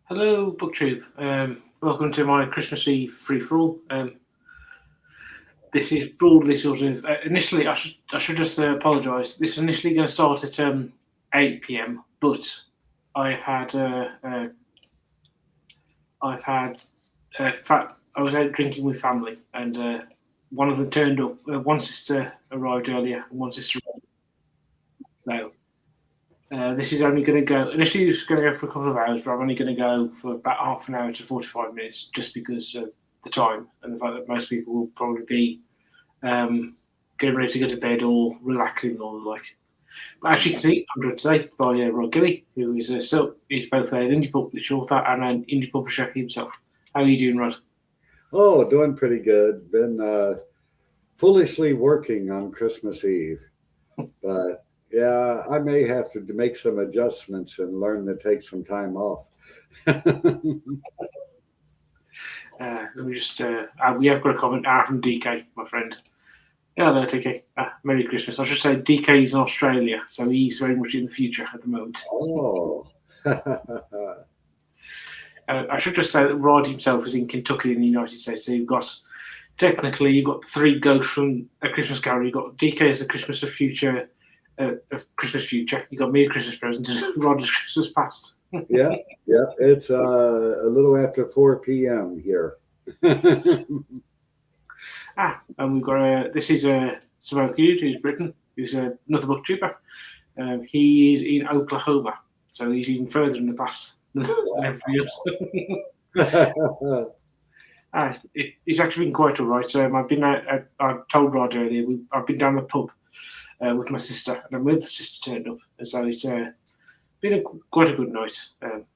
Hello, BookTube. Welcome to my Christmas Eve free for all. This is broadly sort of initially. I should just apologise. This was initially going to start at 8 p.m., but I've had I've had I was out drinking with family, and one of them turned up. One sister arrived earlier, and one sister. So this is only going to go. Initially, it was going to go for a couple of hours, but I'm only going to go for about half an hour to 45 minutes, just because of the time and the fact that most people will probably be um, getting ready to go to bed or relaxing or the like. But as you can see, I'm joined today by Rod Gilly, who is he's both an indie publisher author and an indie publisher himself. How are you doing, Rod? Oh, doing pretty good. Been foolishly working on Christmas Eve, but yeah, I may have to make some adjustments and learn to take some time off. Let me just. We have got a comment from DK, my friend. Yeah, there, DK. Merry Christmas. I should say DK is in Australia, so he's very much in the future at the moment. Oh, I should just say that Rod himself is in Kentucky in the United States. So you've got three ghosts from A Christmas Carol. You've got DK as the Christmas of future, of Christmas future. You got me a Christmas present, and Rod as Christmas past. yeah, yeah. It's a little after 4 p.m. here. And we've got this is Samoa Hughes, who's Britain, who's another booktuber. He is in Oklahoma, so he's even further in the past than everybody else. It's actually been quite all right. I've been I told Rod earlier, I've been down the pub with my sister, and I'm with the sister turned up, and so it's been quite a good night.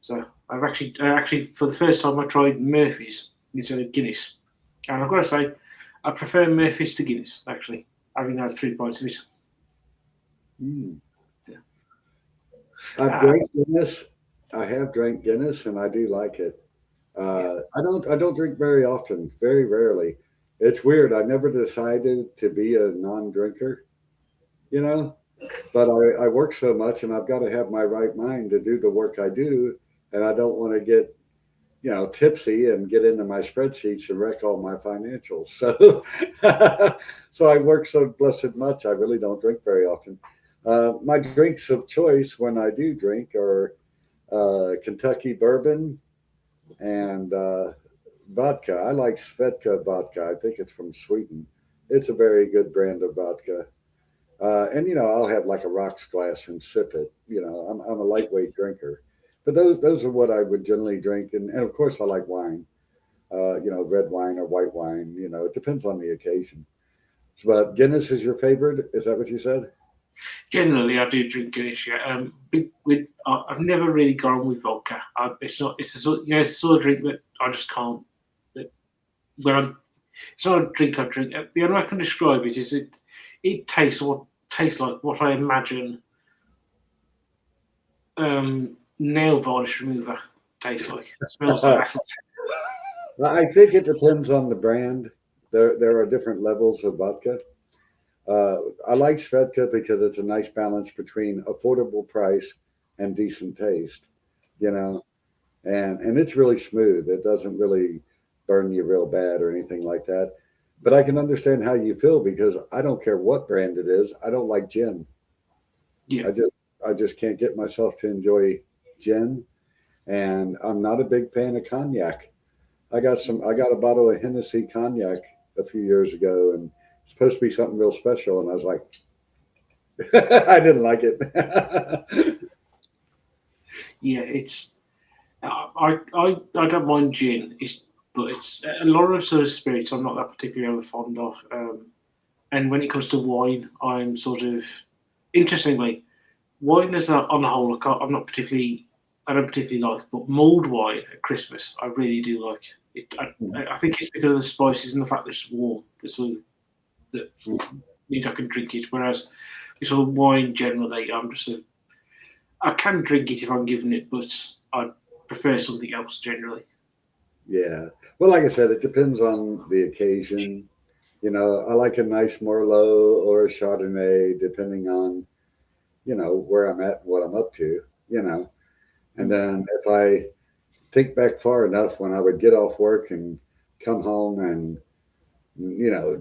So I've actually for the first time I tried Murphy's instead of Guinness, and I've got to say I prefer Murphy's to Guinness actually, having had 3 pints of it. Mm. Yeah. I've drank Guinness. I have drank Guinness, and I do like it. Yeah. I don't drink very often, very rarely. It's weird. I never decided to be a non-drinker, you know, but I work so much and I've got to have my right mind to do the work I do. And I don't want to get, tipsy and get into my spreadsheets and wreck all my financials. So, so I work so blessed much. I really don't drink very often. My drinks of choice when I do drink are Kentucky bourbon and vodka. I like Svedka vodka. I think it's from Sweden. It's a very good brand of vodka. And I'll have like a rocks glass and sip it. I'm a lightweight drinker, but those are what I would generally drink. And of course, I like wine. Red wine or white wine. It depends on the occasion. But Guinness is your favorite? Is that what you said? Generally, I do drink Guinness. Yeah. I've never really gone with vodka. It's not. It's a sort. It's the sort of drink that I just can't. That when I, it's not a drink I drink. The only way I can describe it is it tastes like what I imagine nail varnish remover tastes like. It smells like acid. I think it depends on the brand. There are different levels of vodka. Uh, I like Svedka because it's a nice balance between affordable price and decent taste, you know, and it's really smooth. It doesn't really burn you real bad or anything like that. But I can understand how you feel because I don't care what brand it is. I don't like gin. Yeah. I just I just can't get myself to enjoy gin, and I'm not a big fan of cognac. I got a bottle of Hennessy cognac a few years ago, and it's supposed to be something real special, and I was like, I didn't like it. Yeah. I don't mind gin. But it's a lot of sort of spirits I'm not that particularly fond of. And when it comes to wine, I'm sort of interestingly wine as on the whole. I don't particularly like, but mulled wine at Christmas I really do like. I think it's because of the spices and the fact that it's warm. That means I can drink it. Whereas with sort of wine generally, I can drink it if I'm given it, but I prefer something else generally. Yeah. Well, like I said, it depends on the occasion. I like a nice Merlot or a Chardonnay, depending on, where I'm at, what I'm up to, you know. And Mm. then if I think back far enough when I would get off work and come home and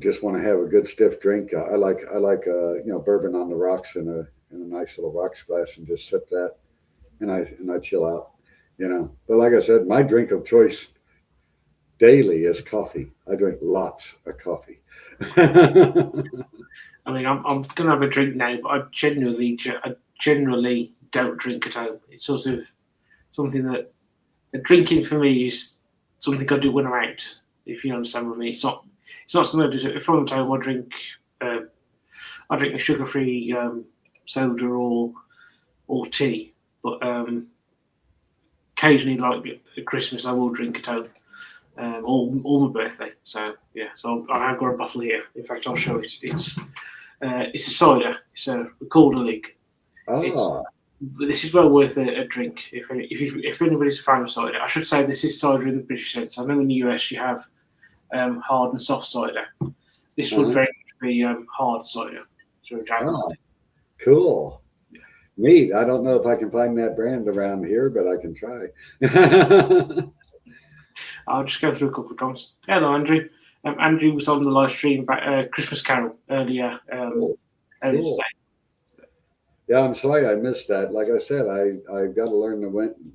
just want to have a good stiff drink. I like bourbon on the rocks in a nice little rocks glass and just sip that and I chill out. But like I said, my drink of choice daily is coffee. I drink lots of coffee. I mean, I'm gonna have a drink now, but I generally don't drink at home. It's sort of something that drinking for me is something I do when I'm out. If you understand what I mean, it's not something I do. If I'm at home, uh, I drink a sugar-free soda or tea. But occasionally, like at Christmas, I will drink at home. Or my birthday. So yeah, so I have got a bottle here. In fact, I'll show it. It's a cider. It's a Recorder League. It's Ah, This is well worth a drink if anybody's a fan of cider. I should say this is cider in the British sense. I know in the US you have hard and soft cider. This would uh-huh. very much be hard cider. So Ah, alcoholic. cool. Yeah. Neat. I don't know if I can find that brand around here, but I can try. I'll just go through a couple of comments. Hello, Andrew. Andrew was on the live stream about Christmas Carol Oh, earlier cool. today. Yeah, I'm sorry I missed that. Like I said, I've got to learn to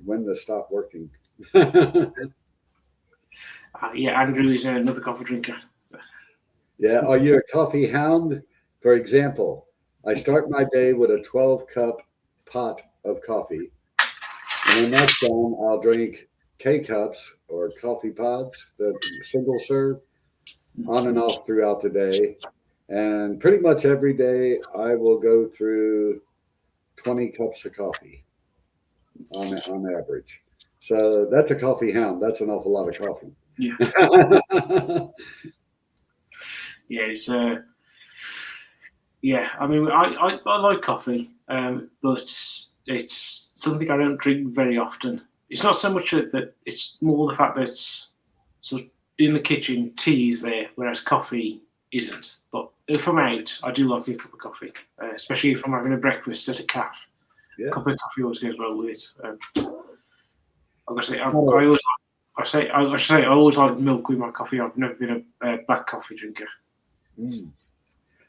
when to stop working. Yeah, Yeah, Andrew is another coffee drinker. So, are you a coffee hound? For example, I start my day with a 12-cup pot of coffee, and when that's done, I'll drink K cups or coffee pods, the single serve, on and off throughout the day. And pretty much every day, I will go through 20 cups of coffee on average. So that's a coffee hound. That's an awful lot of coffee. yeah, yeah, it's yeah. I mean, I like coffee, but it's something I don't drink very often. It's not so much that it's more the fact that it's sort of in the kitchen, tea is there, whereas coffee isn't. But if I'm out, I do like a cup of coffee, especially if I'm having a breakfast at a cafe. A Yeah. cup of coffee always goes well with it. Like I say, Oh, I say I always like milk with my coffee. I've never been a black coffee drinker. mm.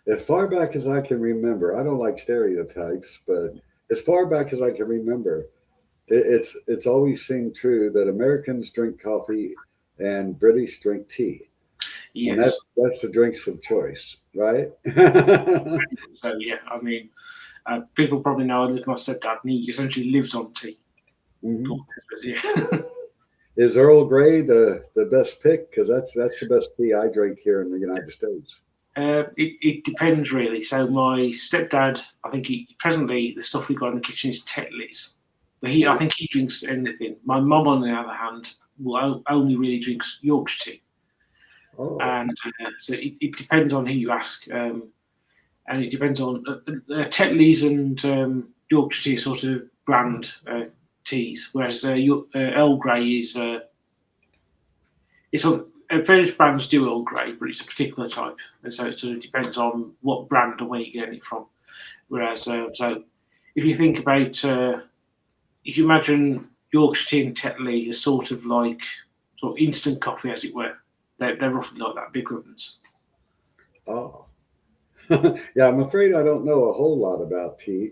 As far back as I can remember, I don't like stereotypes, but as far back as I can remember, it's always seemed true that Americans drink coffee and British drink tea, and Yes. that's the drinks of choice, right? So yeah, I mean, people probably know I live with my stepdad, and he essentially lives on tea. Mhm. Yeah. Is Earl Grey the best pick? Because that's the best tea I drink here in the United States. It depends really. So my stepdad, I think presently the stuff we got in the kitchen is Tetley's, but I Uh, think he drinks anything. My mum, on the other hand, will only really drinks Yorkshire tea, oh, and so it depends on who you ask, and it depends on Tetley's and Yorkshire tea are sort of brand teas, whereas Earl Grey is it's on various brands do Earl Grey, but it's a particular type, and so it sort of depends on what brand and where you're getting it from. Whereas, so if you think about, if you imagine Yorkshire tea and Tetley as sort of like sort of instant coffee, as it were, they're roughly like that, the equivalents. oh. Yeah, I'm afraid I don't know a whole lot about tea,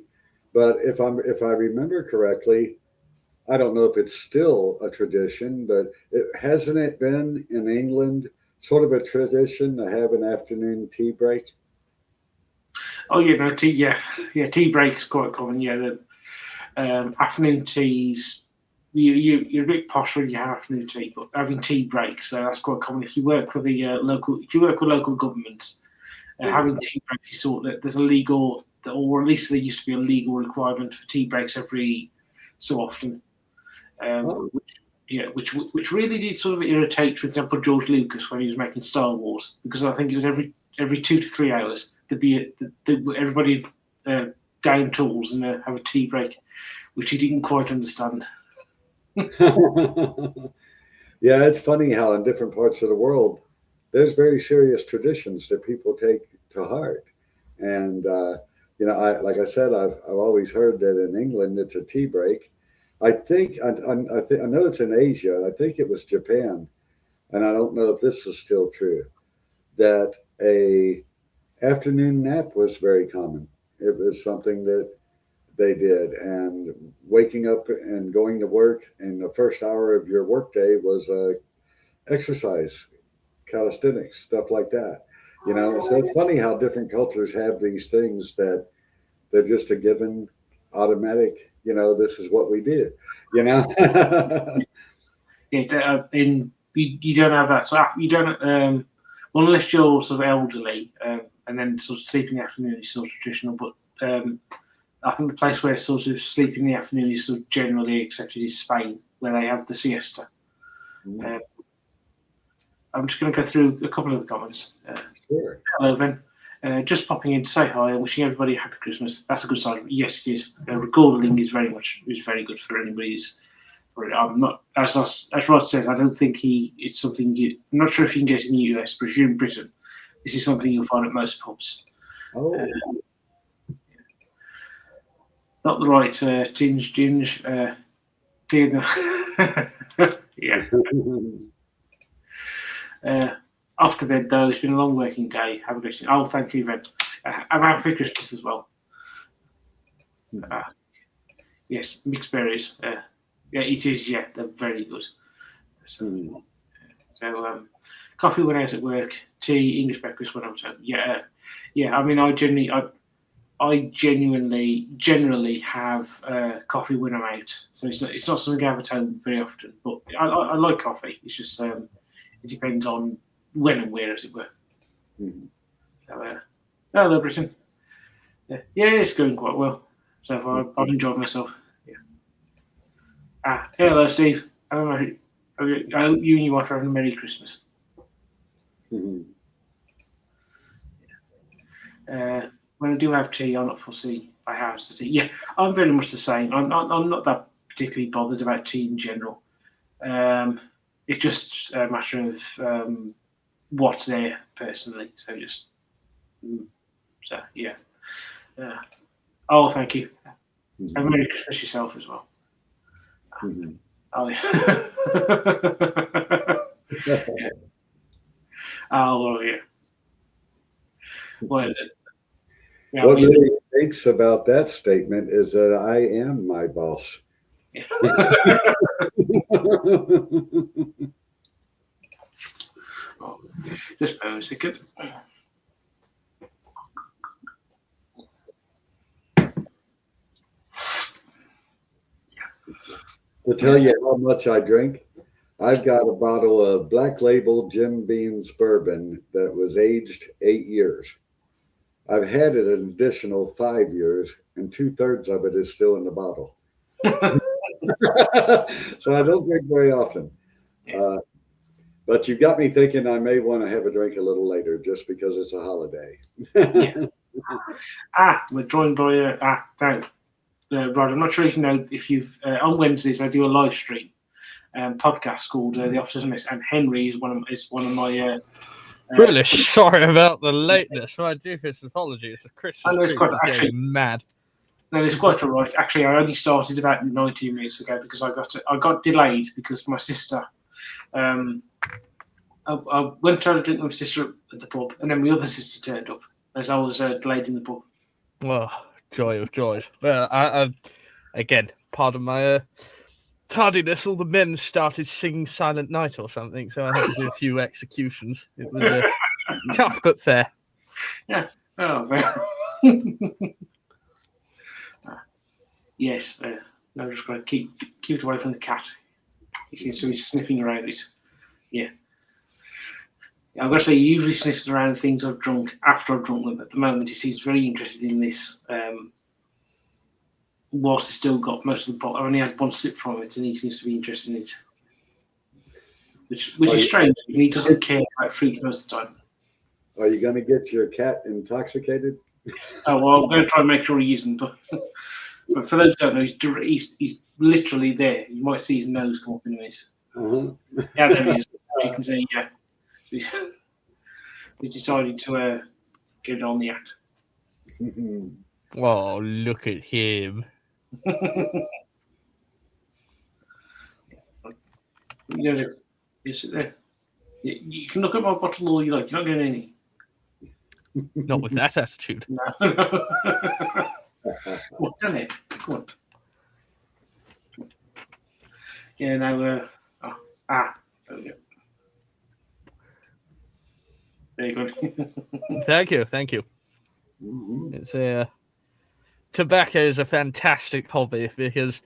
but if I remember correctly, I don't know if it's still a tradition, but hasn't it been in England sort of a tradition to have an afternoon tea break? Oh, yeah, no, tea, yeah, yeah, tea breaks quite common. Yeah, the afternoon teas. You're a bit posh when you have afternoon tea, but having tea breaks, so that's quite common. If you work for the if you work with local government, Uh-huh. having tea breaks is sort of there's a legal, or at least there used to be a legal requirement for tea breaks every so often. Oh, Which, yeah, which really did sort of irritate, for example, George Lucas when he was making Star Wars, because I think it was every 2 to 3 hours there'd be everybody uh, down tools and have a tea break, which he didn't quite understand. yeah, it's funny how in different parts of the world, there's very serious traditions that people take to heart. And I like I said, I've always heard that in England it's a tea break. I think I know it's in Asia. I think it was Japan, and I don't know if this is still true. That a afternoon nap was very common. It was something that they did, and waking up and going to work, and the first hour of your workday was exercise, calisthenics, stuff like that. So it's funny how different cultures have these things that they're just a given, automatic. This is what we do. You know. You don't have that. So you don't, well, unless you're sort of elderly, and then sort of sleep in the afternoon is sort of traditional. But I think the place where sort of sleep in the afternoon is sort of generally accepted is Spain, where they have the siesta. I'm just going to go through a couple of the comments. Sure. Hello, then. Just popping in to say hi and wishing everybody a happy Christmas. That's a good sign. Yes, it is. Recording is very good for anybody who's. I'm not, as Rod said, I don't think it's something I'm not sure if you can get in the US, but if you're in Britain, this is something you'll find at most pubs. Oh. Not the right tinge. Yeah. Off to bed though. It's been a long working day. Have a good day. Oh, thank you, Ben. I'm happy Christmas as well. Yes, mixed berries. Yeah, it is. Yeah, they're very good. So coffee when out at work, tea, English breakfast when I'm at home. Yeah. I mean, I generally have coffee when I'm out. So it's not something I have at home very often. But I like coffee. It's just it depends on when and where, as it were. Mm-hmm. So hello, Britain. Yeah, it's going quite well. So far, I've enjoyed myself. Hello, Steve. I hope you and your wife are having a Merry Christmas. Mm-hmm. When I do have tea, I'm not fussy. I have to tea. Yeah, I'm very much the same. I'm not that particularly bothered about tea in general. It's just a matter of what's there personally. So yeah. Oh, thank you. Mm-hmm. Have a Merry Christmas yourself as well. Mm-hmm. Oh, yeah. Yeah. Oh, well, yeah. Well, what really thinks about that statement is that I am my boss. Yeah. Just a second. To tell you how much I drink, I've got a bottle of Black Label Jim Beam's bourbon that was aged 8 years. I've had it an additional 5 years, and 2/3 of it is still in the bottle. So I don't drink very often. But you got me thinking I may want to have a drink a little later just because it's a holiday. Yeah. We're joined by Rod. I'm not sure if you know if you've on Wednesdays I do a live stream podcast called The Officers Mess, and Henry is one of my. Really sorry about the lateness. My deepest apologies. The Christmas tree is getting mad. No, it's quite all right. Actually, I only started about 19 minutes ago because I got delayed because my sister. I went to drink with my sister at the pub, and then my other sister turned up as I was delayed in the pub. Well, joy of joys. Well, I again, pardon my tardiness. All the men started singing Silent Night or something, so I had to do a few executions. It was tough but fair. Yeah. Oh, fair. Yes. I'm just going to keep it away from the cat. He seems to be sniffing around it. Yeah. I've got to say, he usually sniffs around things I've drunk after I've drunk them. At the moment, he seems very interested in this. Whilst he's still got most of the bottle, I only had one sip from it, and he seems to be interested in it. Which is strange. He doesn't care about fruit most of the time. Are you going to get your cat intoxicated? Oh, well, I'm going to try and make sure he isn't. But for those who don't know, he's literally there. You might see his nose come up in this. Uh-huh. Yeah, there he is. You can see, yeah. We decided to get on the act. Oh, look at him. you know, you sit there. You can look at my bottle all you like. You're not getting any. Not with that attitude. No. What can it? Come on. Yeah, now there we go. Very good. Thank you. Mhm. It's tobacco is a fantastic hobby because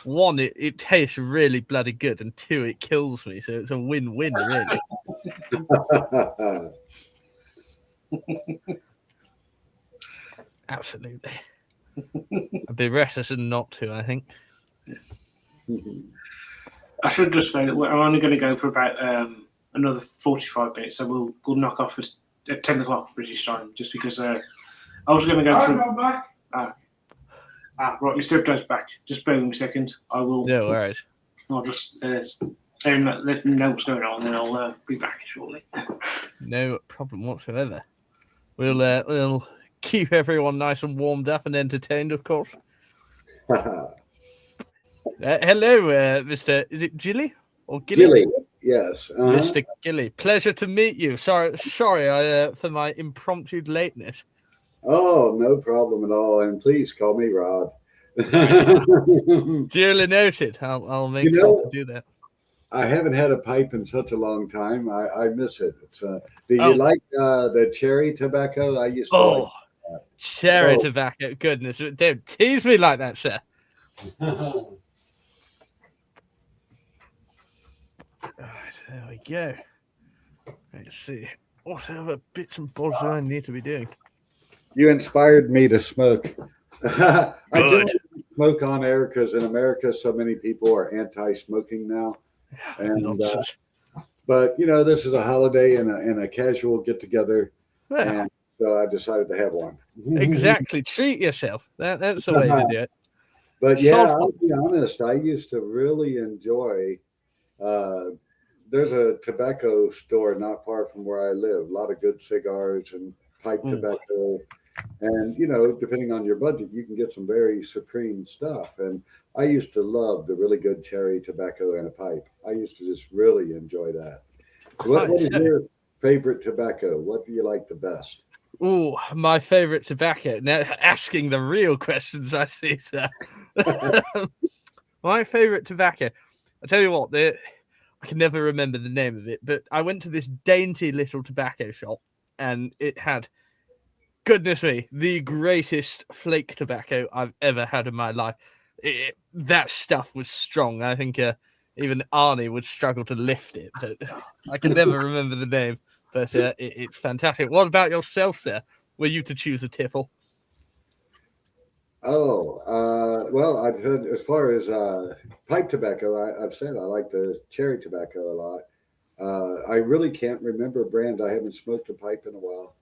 one, it tastes really bloody good, and two, it kills me. So it's a win-win, really. Absolutely. I'd be reticent not to, I think. I should just say that I'm only going to go for about another 45 minutes, so we'll knock off at 10 o'clock British time, just because I was going to go through. Right, my stepdad's back. Just bear with me a second. I will. No worries. I'll just let him know what's going on, and then I'll be back shortly. No problem whatsoever. We'll keep everyone nice and warmed up and entertained, of course. Hello, Mr. Is it Gilly or Gilly? Gilly, yes. Mr. Gilly, pleasure to meet you. Sorry, for my impromptu lateness. Oh, no problem at all. And please call me Rod. Duly noted. I'll make You sure know- to do that. I haven't had a pipe in such a long time. I miss it. It's do you Oh. like the cherry tobacco? I used to Oh, cherry Oh. tobacco. Goodness, don't tease me like that, sir. like. Right, there we go. Let's see. What other bits and bobs do I need to be doing? You inspired me to smoke. I Good. generally smoke on air because in America, so many people are anti-smoking now. And Nonsense. but you know, this is a holiday and a casual get together, Well, and so I decided to have one. exactly. Treat yourself. That's the way to do it. But yeah, Salt- I'll be honest. I used to really enjoy. There's a tobacco store not far from where I live. A lot of good cigars and pipe Ooh. tobacco, and you know, depending on your budget, you can get some very supreme stuff. And I used to love the really good cherry tobacco in a pipe. I used to just really enjoy that. What is Quite so. your favorite tobacco? What do you like the best? Oh, my favorite tobacco. Now, asking the real questions, I see, sir. My favorite tobacco. I tell you what, I can never remember the name of it, but I went to this dainty little tobacco shop, and it had, goodness me, the greatest flake tobacco I've ever had in my life. That stuff was strong. I think even Arnie would struggle to lift it, but I can never remember the name. But it's fantastic. What about yourself, sir? Were you to choose a tipple? Well, I've heard as far as pipe tobacco, I've said I like the cherry tobacco a lot. I really can't remember a brand. I haven't smoked a pipe in a while.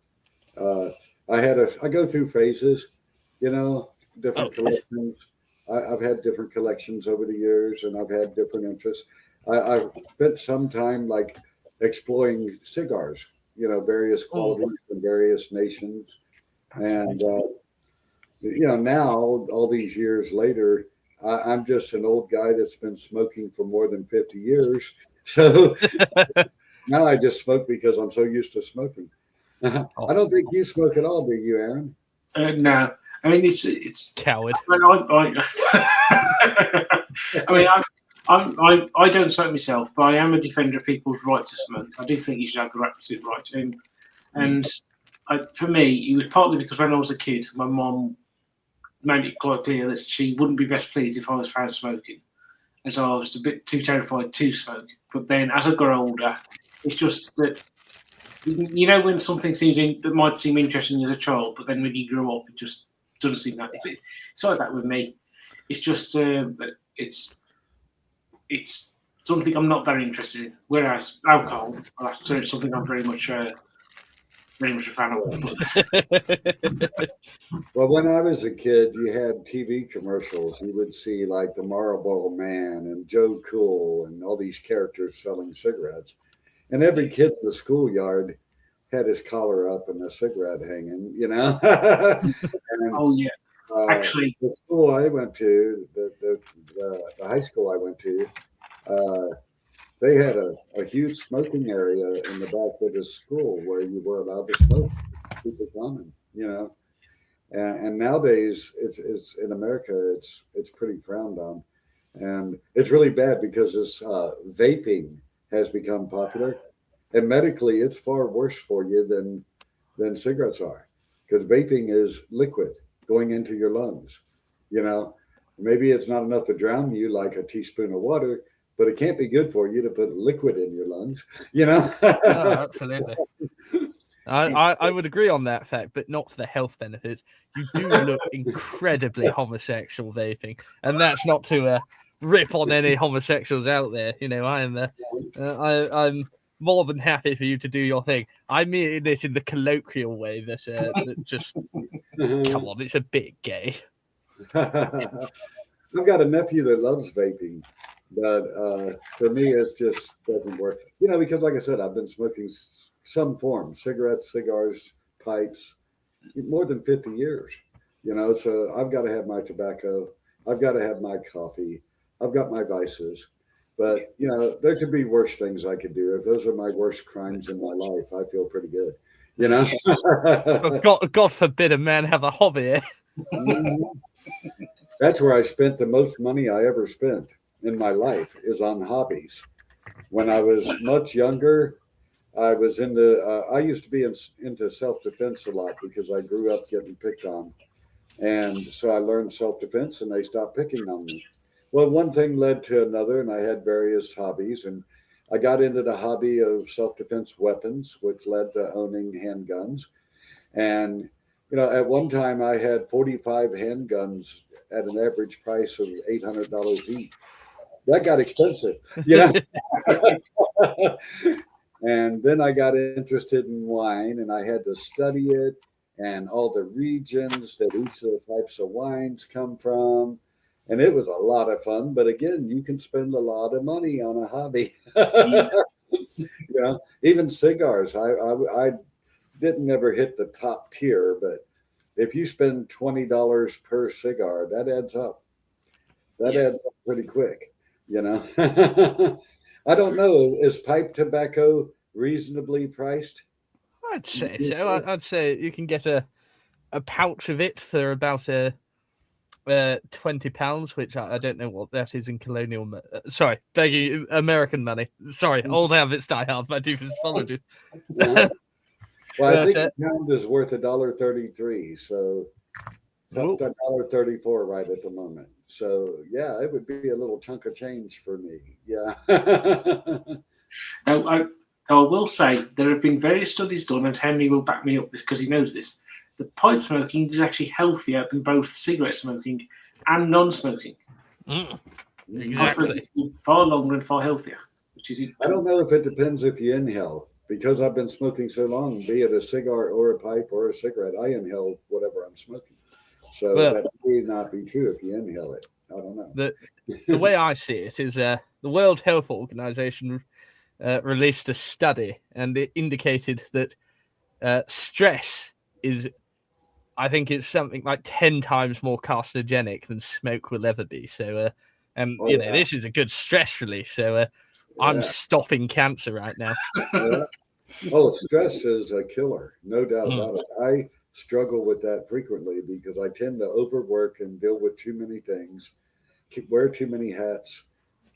I go through phases, you know, different Okay. collections. I've had different collections over the years, and I've had different interests. I've spent some time like exploring cigars, you know, various qualities from various nations, and you know, now all these years later, I'm just an old guy that's been smoking for more than 50 years. So now I just smoke because I'm so used to smoking. I don't think you smoke at all, do you, Aaron? No, I mean it's. Coward. I don't smoke myself, but I am a defender of people's right to smoke. I do think you should have the absolute right to. And for me, it was partly because when I was a kid, my mom made it quite clear that she wouldn't be best pleased if I was found smoking. And so I was a bit too terrified to smoke. But then as I got older, it's just that, you know, when something that might seem interesting as a child, but then when you grow up, it just doesn't seem that. It's like that with me. It's just, it's something I'm not very interested in. Whereas alcohol, that's something I'm very much a fan of. Well, when I was a kid, you had TV commercials. You would see like the Marlboro Man and Joe Cool and all these characters selling cigarettes. And every kid in the schoolyard had his collar up and a cigarette hanging, you know. And, Oh yeah, actually, the school I went to, the high school I went to, they had a huge smoking area in the back of the school where you were allowed to smoke. Super common, you know. And nowadays, it's in America, it's pretty frowned on, and it's really bad because this vaping has become popular, and medically, it's far worse for you than cigarettes are, because vaping is liquid going into your lungs. You know, maybe it's not enough to drown you like a teaspoon of water, but it can't be good for you to put liquid in your lungs. You know. No, absolutely. I would agree on that fact, but not for the health benefits. You do look incredibly homosexual vaping, and that's not to rip on any homosexuals out there. You know, I'm more than happy for you to do your thing. I mean it in the colloquial way that just come on, it's a bit gay. I've got a nephew that loves vaping, but for me, it just doesn't work. You know, because like I said, I've been smoking some form, cigarettes, cigars, pipes, more than 50 years. You know, so I've got to have my tobacco. I've got to have my coffee. I've got my vices. But, you know, there could be worse things I could do. If those are my worst crimes in my life, I feel pretty good. You know? Well, God forbid a man have a hobby. Eh? That's where I spent the most money I ever spent in my life, is on hobbies. When I was much younger, I was I used to be into self-defense a lot because I grew up getting picked on. And so I learned self-defense and they stopped picking on me. Well, one thing led to another, and I had various hobbies. And I got into the hobby of self-defense weapons, which led to owning handguns. And, you know, at one time I had 45 handguns at an average price of $800 each. That got expensive, you know? And then I got interested in wine, and I had to study it and all the regions that each of the types of wines come from. And it was a lot of fun. But again, you can spend a lot of money on a hobby. You know, even cigars. I didn't ever hit the top tier, but if you spend $20 per cigar, that adds up. That adds up pretty quick, you know. I don't know. Is pipe tobacco reasonably priced? I'd say so. I'd say you can get a pouch of it for about £20, which I don't know what that is in colonial. Sorry, begging American money. Sorry, old habits die hard. My deepest apologies. Yeah. Well, I think a pound is worth $1.33, so $1.34 right at the moment. So yeah, it would be a little chunk of change for me. Yeah. Now, I will say there have been various studies done, and Henry will back me up this because he knows this. The pipe smoking is actually healthier than both cigarette smoking and non-smoking. Exactly. Far longer and far healthier. Which is I don't know if it depends if you inhale. Because I've been smoking so long, be it a cigar or a pipe or a cigarette, I inhale whatever I'm smoking. So that may not be true if you inhale it. I don't know. The way I see it is the World Health Organization released a study, and it indicated that stress is, I think it's something like 10 times more carcinogenic than smoke will ever be. So, you know, this is a good stress relief. So I'm stopping cancer right now. Yeah. Oh, stress is a killer, no doubt about it. I struggle with that frequently because I tend to overwork and deal with too many things, wear too many hats,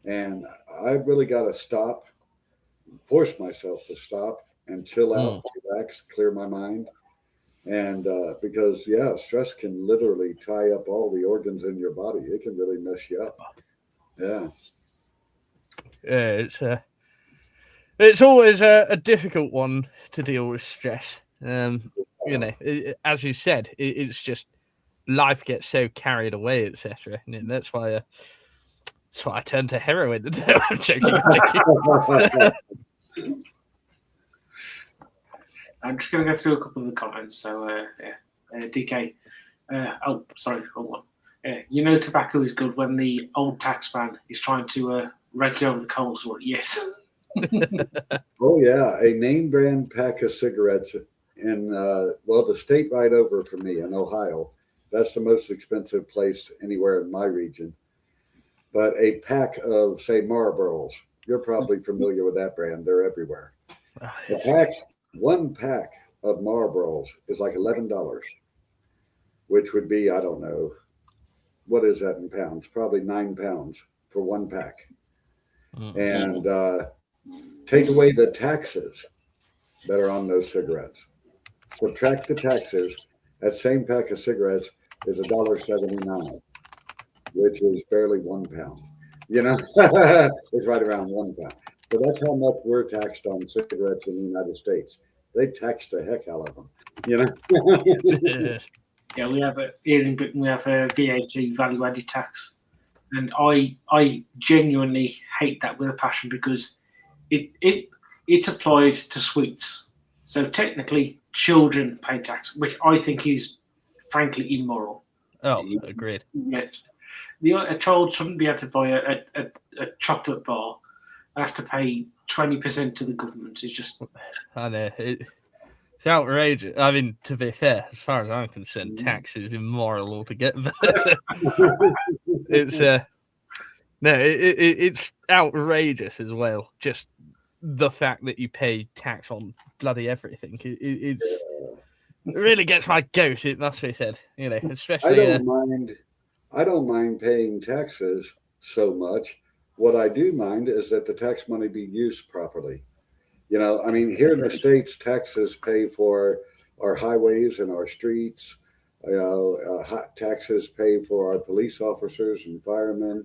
and I really got to stop, force myself to stop and chill out, relax, clear my mind. And because, stress can literally tie up all the organs in your body. It can really mess you up. Yeah. It's always a difficult one to deal with stress. You know, as you said, it's just life gets so carried away, etc. And that's why I turned to heroin. I'm joking. I'm just going to go through a couple of the comments. So, DK. Sorry, hold on. You know, tobacco is good when the old tax man is trying to rake you over the coals. Yes. Oh yeah, a name brand pack of cigarettes in the state right over from me in Ohio. That's the most expensive place anywhere in my region. But a pack of, say, Marlboros, You're probably familiar with that brand. They're everywhere. Ah, The yes. packs, one pack of Marlboros is like $11, which would be, I don't know, what is that in pounds? Probably 9 pounds for one pack. And take away the taxes that are on those cigarettes. Subtract the taxes. That same pack of cigarettes is $1.79, which is barely 1 pound. You know, it's right around 1 pound. So that's how much we're taxed on cigarettes in the United States. They tax the heck out of them. You know. Yes. Yeah, we have here in Britain we have a VAT, value added tax, and I genuinely hate that with a passion because it's applied to sweets. So technically, children pay tax, which I think is frankly immoral. Oh, agreed. Yet, a child shouldn't be able to buy a chocolate bar and have to pay 20% to the government. It's just I know. It's outrageous. I mean, to be fair, as far as I'm concerned, tax is immoral altogether. It's it's outrageous as well. Just the fact that you pay tax on bloody everything. It really gets my goat. It must be said. You know, I especially. don't mind. I don't mind paying taxes so much. What I do mind is that the tax money be used properly. You know, I mean, here in the States, taxes pay for our highways and our streets. Taxes pay for our police officers and firemen.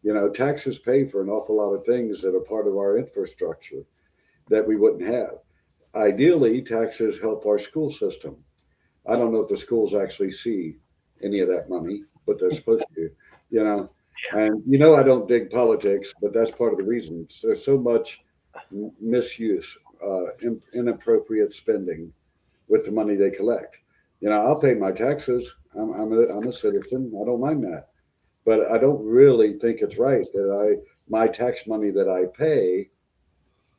You know, taxes pay for an awful lot of things that are part of our infrastructure that we wouldn't have. Ideally, taxes help our school system. I don't know if the schools actually see any of that money, but they're supposed to, you know. And, you know, I don't dig politics, but that's part of the reason. There's so much misuse, inappropriate spending with the money they collect. You know, I'll pay my taxes. I'm a citizen. I don't mind that. But I don't really think it's right that my tax money that I pay,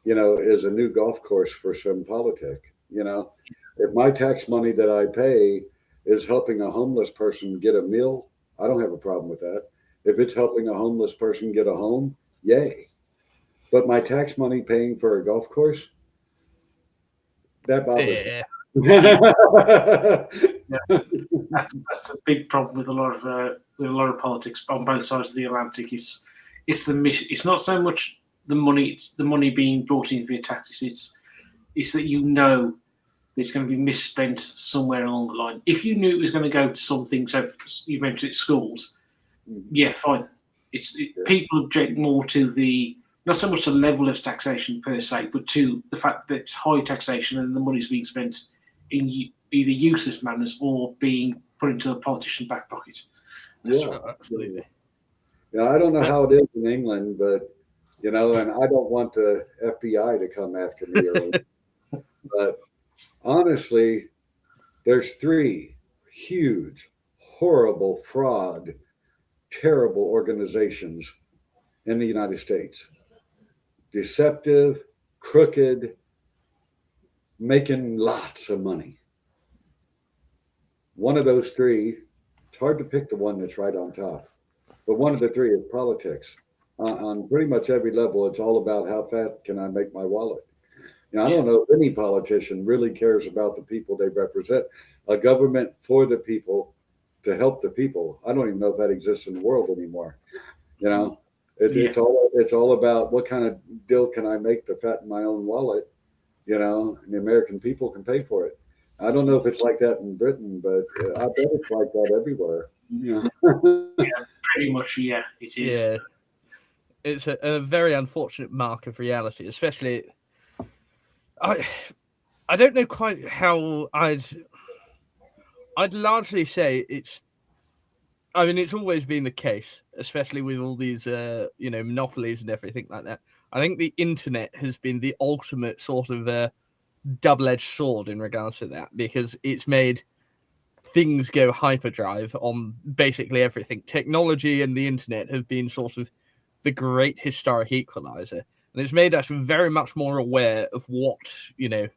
you know, is a new golf course for some politic. You know, if my tax money that I pay is helping a homeless person get a meal, I don't have a problem with that. If it's helping a homeless person get a home, yay. But my tax money paying for a golf course, that bothers Yeah. me. that's a big problem with a lot of politics on both sides of the Atlantic. It's the mission. It's not so much the money. It's the money being brought in via taxes. It's that you know it's going to be misspent somewhere along the line. If you knew it was going to go to something, so you mentioned it, schools, yeah, fine. People object more to the not so much the level of taxation per se, but to the fact that it's high taxation and the money's being spent in either useless manners or being put into the politician's back pocket. Yeah, Absolutely. yeah. I don't know how it is in England, but you know, and I don't want the FBI to come after me. Or anything, but honestly, there's three huge, horrible, fraud, terrible organizations in the United States. Deceptive, crooked, making lots of money. One of those three, it's hard to pick the one that's right on top, but one of the three is politics. On pretty much every level, it's all about how fat can I make my wallet. You know, I don't know if any politician really cares about the people they represent. A government for the people to help the people. I don't even know if that exists in the world anymore. You know, it's all about what kind of deal can I make to fatten my own wallet. You know, and the American people can pay for it. I don't know if it's like that in Britain, but I bet it's like that everywhere. Yeah, pretty much. Yeah, it is. Yeah. It's a very unfortunate mark of reality, especially. I don't know quite how I'd largely say it's. I mean, it's always been the case, especially with all these, monopolies and everything like that. I think the internet has been the ultimate sort of double-edged sword in regards to that, because it's made things go hyperdrive on basically everything. Technology and the internet have been sort of the great historic equalizer, and it's made us very much more aware of what, you know,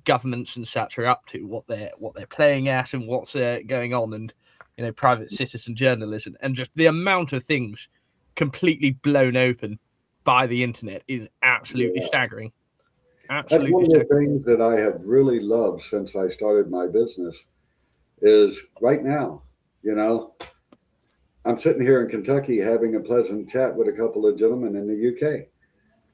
governments and such are up to, what they're playing at, and what's going on, and you know, private citizen journalism, and just the amount of things completely blown open by the internet is absolutely Yeah. staggering. That's Absolutely one of the staggering. things that I have really loved since I started my business is right now, you know, I'm sitting here in Kentucky having a pleasant chat with a couple of gentlemen in the UK.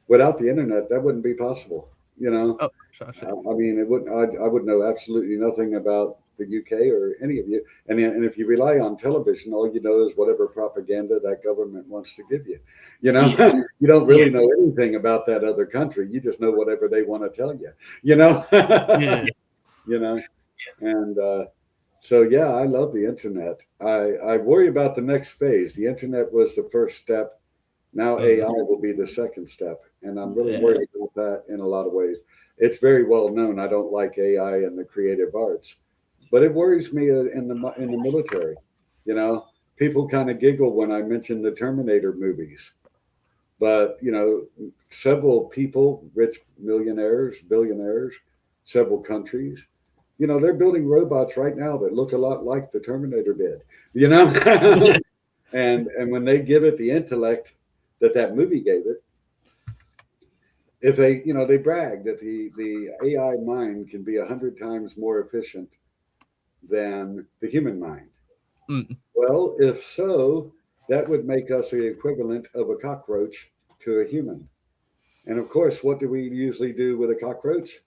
Without the internet, that wouldn't be possible. You know, Oh, sorry. I mean, it wouldn't. I would know absolutely nothing about the UK or any of you. And if you rely on television, all you know is whatever propaganda that government wants to give you. You know, Yes. you don't really Yeah. know anything about that other country. You just know whatever they want to tell you. You know, Yeah. you know, and so yeah, I love the internet. I worry about the next phase. The internet was the first step. Now AI will be the second step, and I'm really Yeah. worried about that in a lot of ways. It's very well known. I don't like AI and the creative arts, but it worries me in the military. You know, people kind of giggle when I mention the Terminator movies, but you know, several people, rich millionaires, billionaires, several countries, you know, they're building robots right now that look a lot like the Terminator did. You know, and when they give it the intellect that movie gave it, if they, you know, they brag that the AI mind can be 100 times more efficient than the human mind. Mm. Well, if so, that would make us the equivalent of a cockroach to a human. And of course, what do we usually do with a cockroach?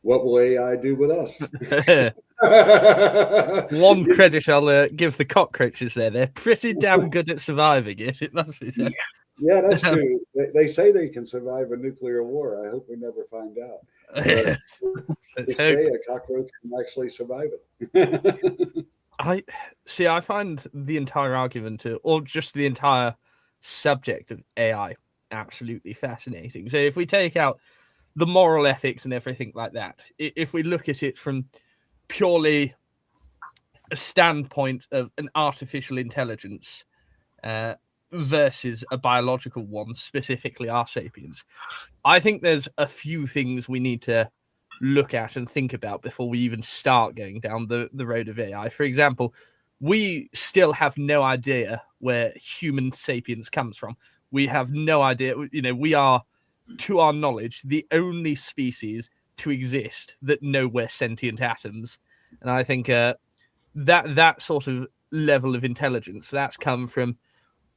What will AI do with us? One credit I'll give the cockroaches there. They're pretty damn good at surviving it. It must be said. Yeah, that's true. They say they can survive a nuclear war. I hope we never find out. But Let's this hope. day, a cockroach can actually survive it. I find the entire argument or just the entire subject of AI absolutely fascinating. So if we take out the moral ethics and everything like that, if we look at it from purely a standpoint of an artificial intelligence versus a biological one, specifically our sapiens, I think there's a few things we need to look at and think about before we even start going down the road of AI. For example, we still have no idea where human sapiens comes from. We have no idea. You know, we are, to our knowledge, the only species to exist that know we're sentient atoms. And I think that sort of level of intelligence that's come from,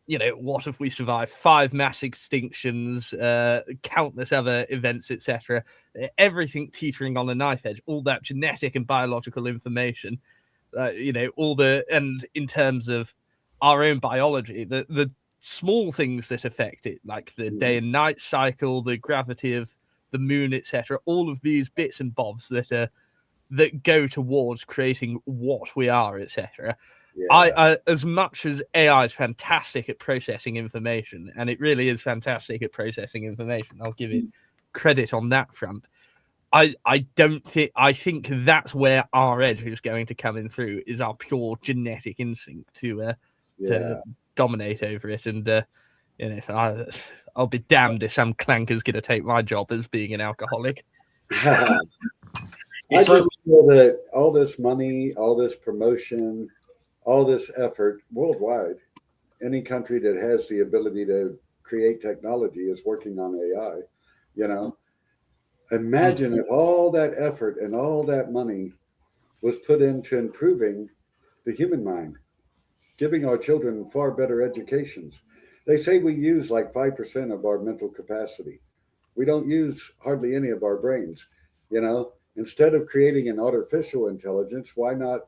you know, what if we survived 5 mass extinctions, countless other events, etc., everything teetering on a knife edge, all that genetic and biological information, you know, and in terms of our own biology, the small things that affect it, like the day and night cycle, the gravity of the moon, etc., all of these bits and bobs that go towards creating what we are, etc. Yeah. I as much as AI is fantastic at processing information, and it really is fantastic at processing information, I'll give it credit on that front. I think that's where our edge is going to come in through, is our pure genetic instinct to dominate over it. And you know, I'll be damned if some clanker's going to take my job as being an alcoholic. I just feel that all this money, all this promotion, all this effort worldwide, any country that has the ability to create technology is working on AI. You know, imagine if all that effort and all that money was put into improving the human mind, giving our children far better educations. They say we use like 5% of our mental capacity. We don't use hardly any of our brains. You know, instead of creating an artificial intelligence, why not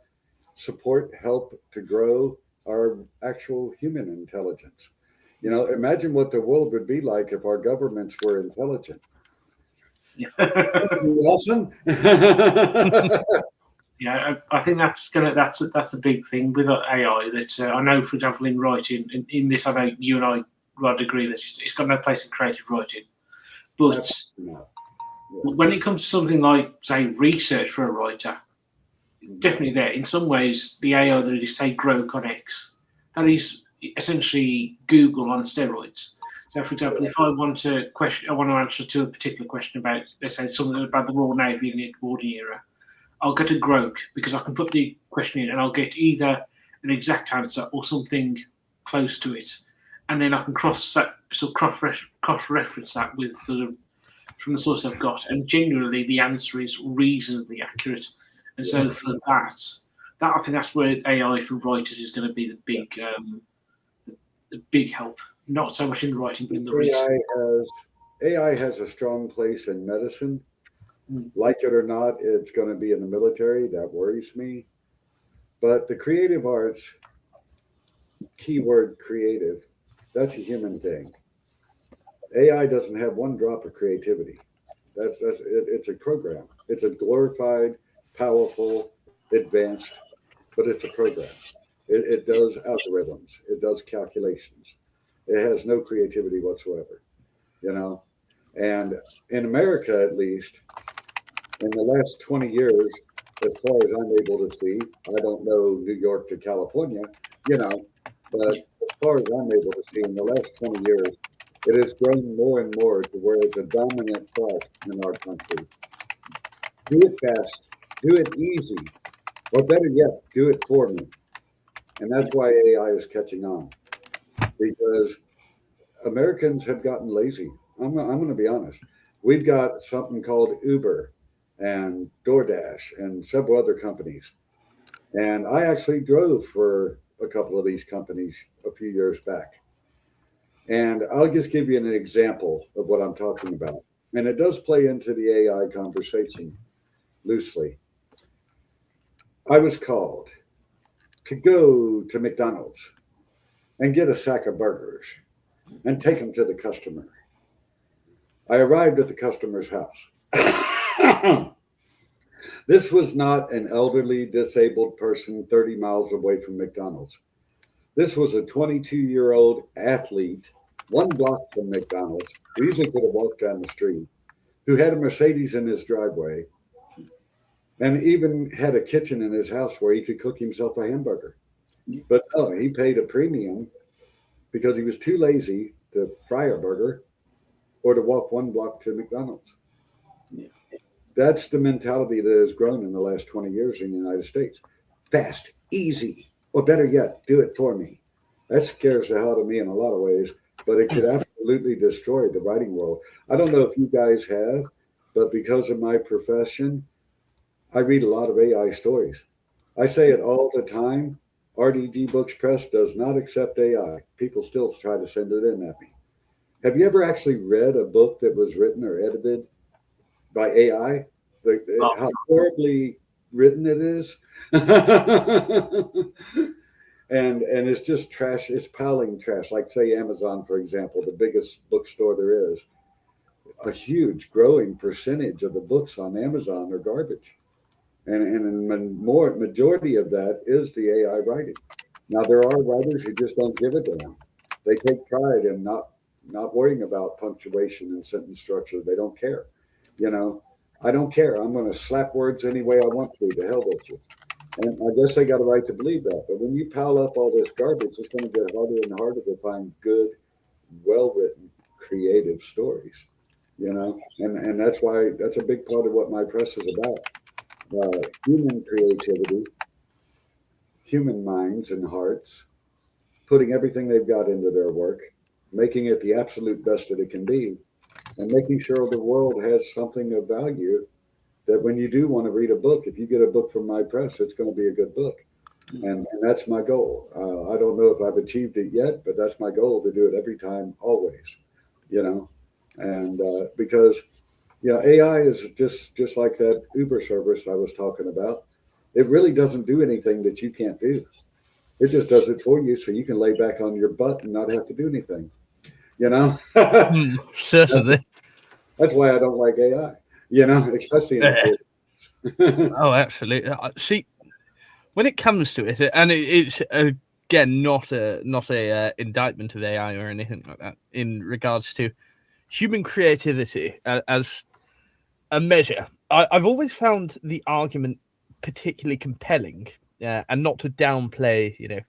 support, help to grow our actual human intelligence? You know, imagine what the world would be like if our governments were intelligent. Awesome. Yeah, I think that's a big thing with AI. That I know, for example, in writing, in this, I know you and I would agree that it's got no place in creative writing. But when it comes to something like, say, research for a writer, definitely there. In some ways, the AI that is, say, Grok on X, that is essentially Google on steroids. So, for example, if I want to answer to a particular question about, let's say, something about the Royal Navy in the Edwardian era, I'll go to Grok because I can put the question in and I'll get either an exact answer or something close to it. and then I can cross reference that with sort of from the source I've got, and generally the answer is reasonably accurate. And so for that I think that's where AI for writers is going to be the big help. Not so much in the writing, but in the research. AI has a strong place in medicine. Like it or not, it's going to be in the military. That worries me. But the creative arts, keyword creative, that's a human thing. AI doesn't have one drop of creativity. It's a program. It's a glorified, powerful, advanced, but it's a program. It does algorithms. It does calculations. It has no creativity whatsoever, you know. And in America, at least, in the last 20 years, as far as I'm able to see, I don't know New York to California, you know, but as far as I'm able to see, in the last 20 years, it has grown more and more to where it's a dominant thought in our country. Do it fast, do it easy, or better yet, do it for me. And that's why AI is catching on, because Americans have gotten lazy. I'm going to be honest. We've got something called Uber and DoorDash and several other companies. And I actually drove for a couple of these companies a few years back. And I'll just give you an example of what I'm talking about. And it does play into the AI conversation loosely. I was called to go to McDonald's and get a sack of burgers and take them to the customer. I arrived at the customer's house. This was not an elderly, disabled person 30 miles away from McDonald's. This was a 22-year-old athlete, one block from McDonald's, who easily could have walked down the street, who had a Mercedes in his driveway, and even had a kitchen in his house where he could cook himself a hamburger. But no, he paid a premium because he was too lazy to fry a burger or to walk one block to McDonald's. That's the mentality that has grown in the last 20 years in the United States. Fast, easy, or better yet, do it for me. That scares the hell out of me in a lot of ways, but it could absolutely destroy the writing world. I don't know if you guys have, but because of my profession, I read a lot of AI stories. I say it all the time. RDG Books Press does not accept AI. People still try to send it in at me. Have you ever actually read a book that was written or edited by AI? How horribly written it is. and it's just trash. It's piling trash. Like say Amazon, for example, the biggest bookstore there is. A huge growing percentage of the books on Amazon are garbage. And more majority of that is the AI writing. Now there are writers who just don't give a damn. They take pride in not worrying about punctuation and sentence structure. They don't care. You know, I don't care. I'm going to slap words any way I want to. The hell with you. And I guess they got a right to believe that. But when you pile up all this garbage, it's going to get harder and harder to find good, well-written, creative stories. You know, and that's why that's a big part of what my press is about. Human creativity, human minds and hearts, putting everything they've got into their work, making it the absolute best that it can be, and making sure the world has something of value that when you do want to read a book, if you get a book from my press, it's going to be a good book. And that's my goal. I don't know if I've achieved it yet, but that's my goal, to do it every time, always, you know, and because AI is just like that Uber service I was talking about. It really doesn't do anything that you can't do. It just does it for you so you can lay back on your butt and not have to do anything. You know? Certainly. That's why I don't like AI, you know, especially in Oh, absolutely. See, when it comes to it, and it's again not a indictment of AI or anything like that in regards to human creativity as a measure. I've always found the argument particularly compelling, and not to downplay,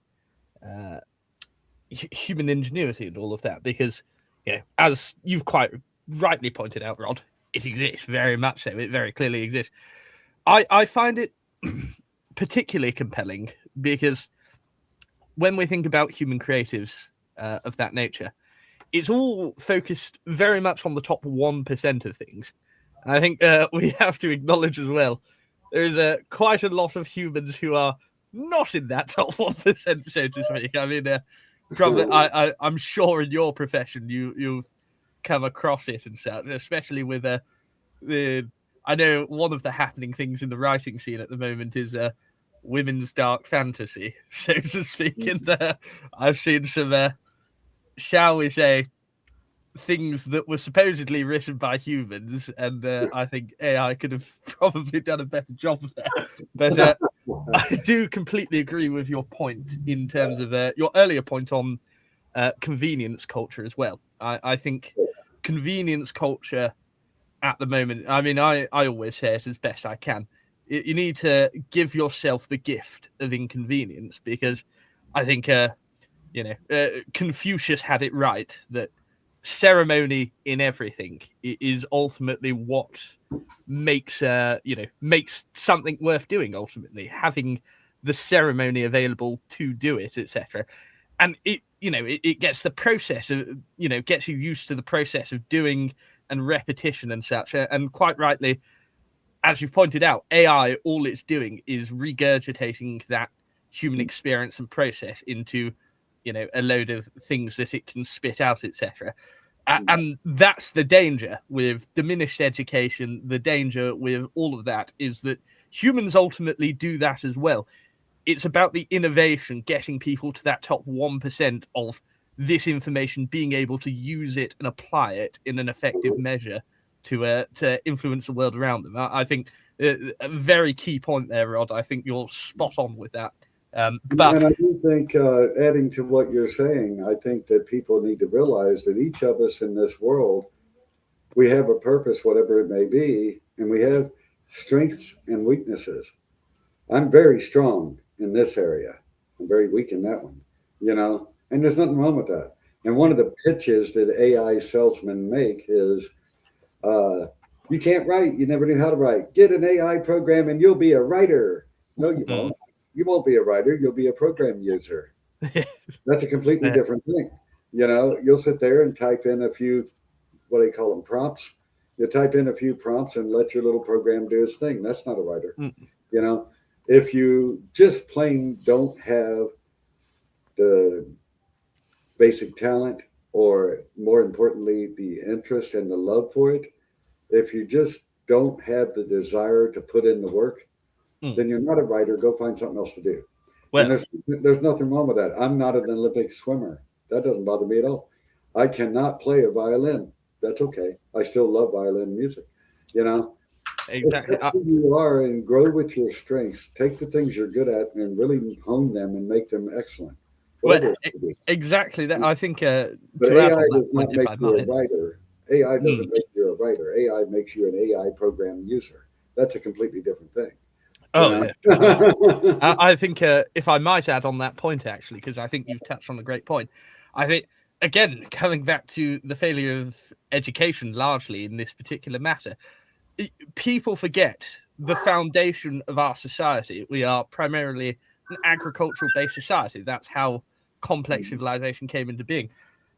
human ingenuity and all of that, because, as you've quite rightly pointed out, Rod, it exists very much so. It very clearly exists. I find it particularly compelling because when we think about human creatives of that nature, it's all focused very much on the top 1% of things. And I think we have to acknowledge as well, there's quite a lot of humans who are not in that top 1%, so to speak. I mean, probably, I'm sure in your profession you've come across it and such, especially with I know one of the happening things in the writing scene at the moment is women's dark fantasy, so to speak. And I've seen some, shall we say, things that were supposedly written by humans, and I think AI could have probably done a better job there. But I do completely agree with your point in terms of your earlier point on convenience culture as well. I think convenience culture at the moment, I mean, I always say it as best I can. You need to give yourself the gift of inconvenience, because I think, Confucius had it right that ceremony in everything is ultimately what makes makes something worth doing. Ultimately, having the ceremony available to do it, etc. And it gets the process of gets you used to the process of doing and repetition and such. And quite rightly, as you've pointed out, AI, all it's doing is regurgitating that human experience and process into a load of things that it can spit out, etc. And that's the danger with diminished education. The danger with all of that is that humans ultimately do that as well. It's about the innovation, getting people to that top 1% of this information, being able to use it and apply it in an effective measure to influence the world around them. I think a very key point there, Rod. I think you're spot on with that. But and I do think, adding to what you're saying, I think that people need to realize that each of us in this world, we have a purpose, whatever it may be, and we have strengths and weaknesses. I'm very strong in this area. I'm very weak in that one, and there's nothing wrong with that. And one of the pitches that AI salesmen make is, you can't write. You never knew how to write. Get an AI program and you'll be a writer. No, you won't. You won't be a writer. You'll be a program user. That's a completely different thing. You'll sit there and type in a few, what do you call them, prompts. You type in a few prompts and let your little program do its thing. That's not a writer. If you just plain don't have the basic talent, or more importantly, the interest and the love for it, if you just don't have the desire to put in the work, then you're not a writer. Go find something else to do. Well, and there's nothing wrong with that. I'm not an Olympic swimmer. That doesn't bother me at all. I cannot play a violin. That's okay. I still love violin music. Exactly. Who you are, and grow with your strengths. Take the things you're good at and really hone them and make them excellent. Well, exactly that. I think. But AI does not make you a writer. AI doesn't make you a writer. AI makes you an AI program user. That's a completely different thing. Oh, I think if I might add on that point, actually, because I think you've touched on a great point. I think, again, coming back to the failure of education largely in this particular matter, people forget the foundation of our society. We are primarily an agricultural-based society. That's how complex civilization came into being.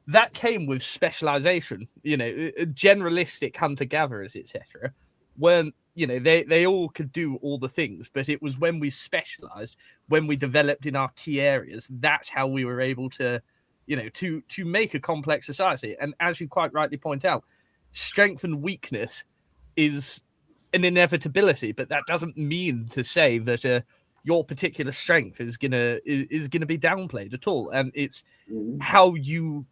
That came with specialization, generalistic hunter-gatherers, etc. weren't, they all could do all the things, but it was when we specialized, when we developed in our key areas, that's how we were able to, to make a complex society. And as you quite rightly point out, strength and weakness is an inevitability, but that doesn't mean to say that your particular strength is gonna be downplayed at all. And it's how you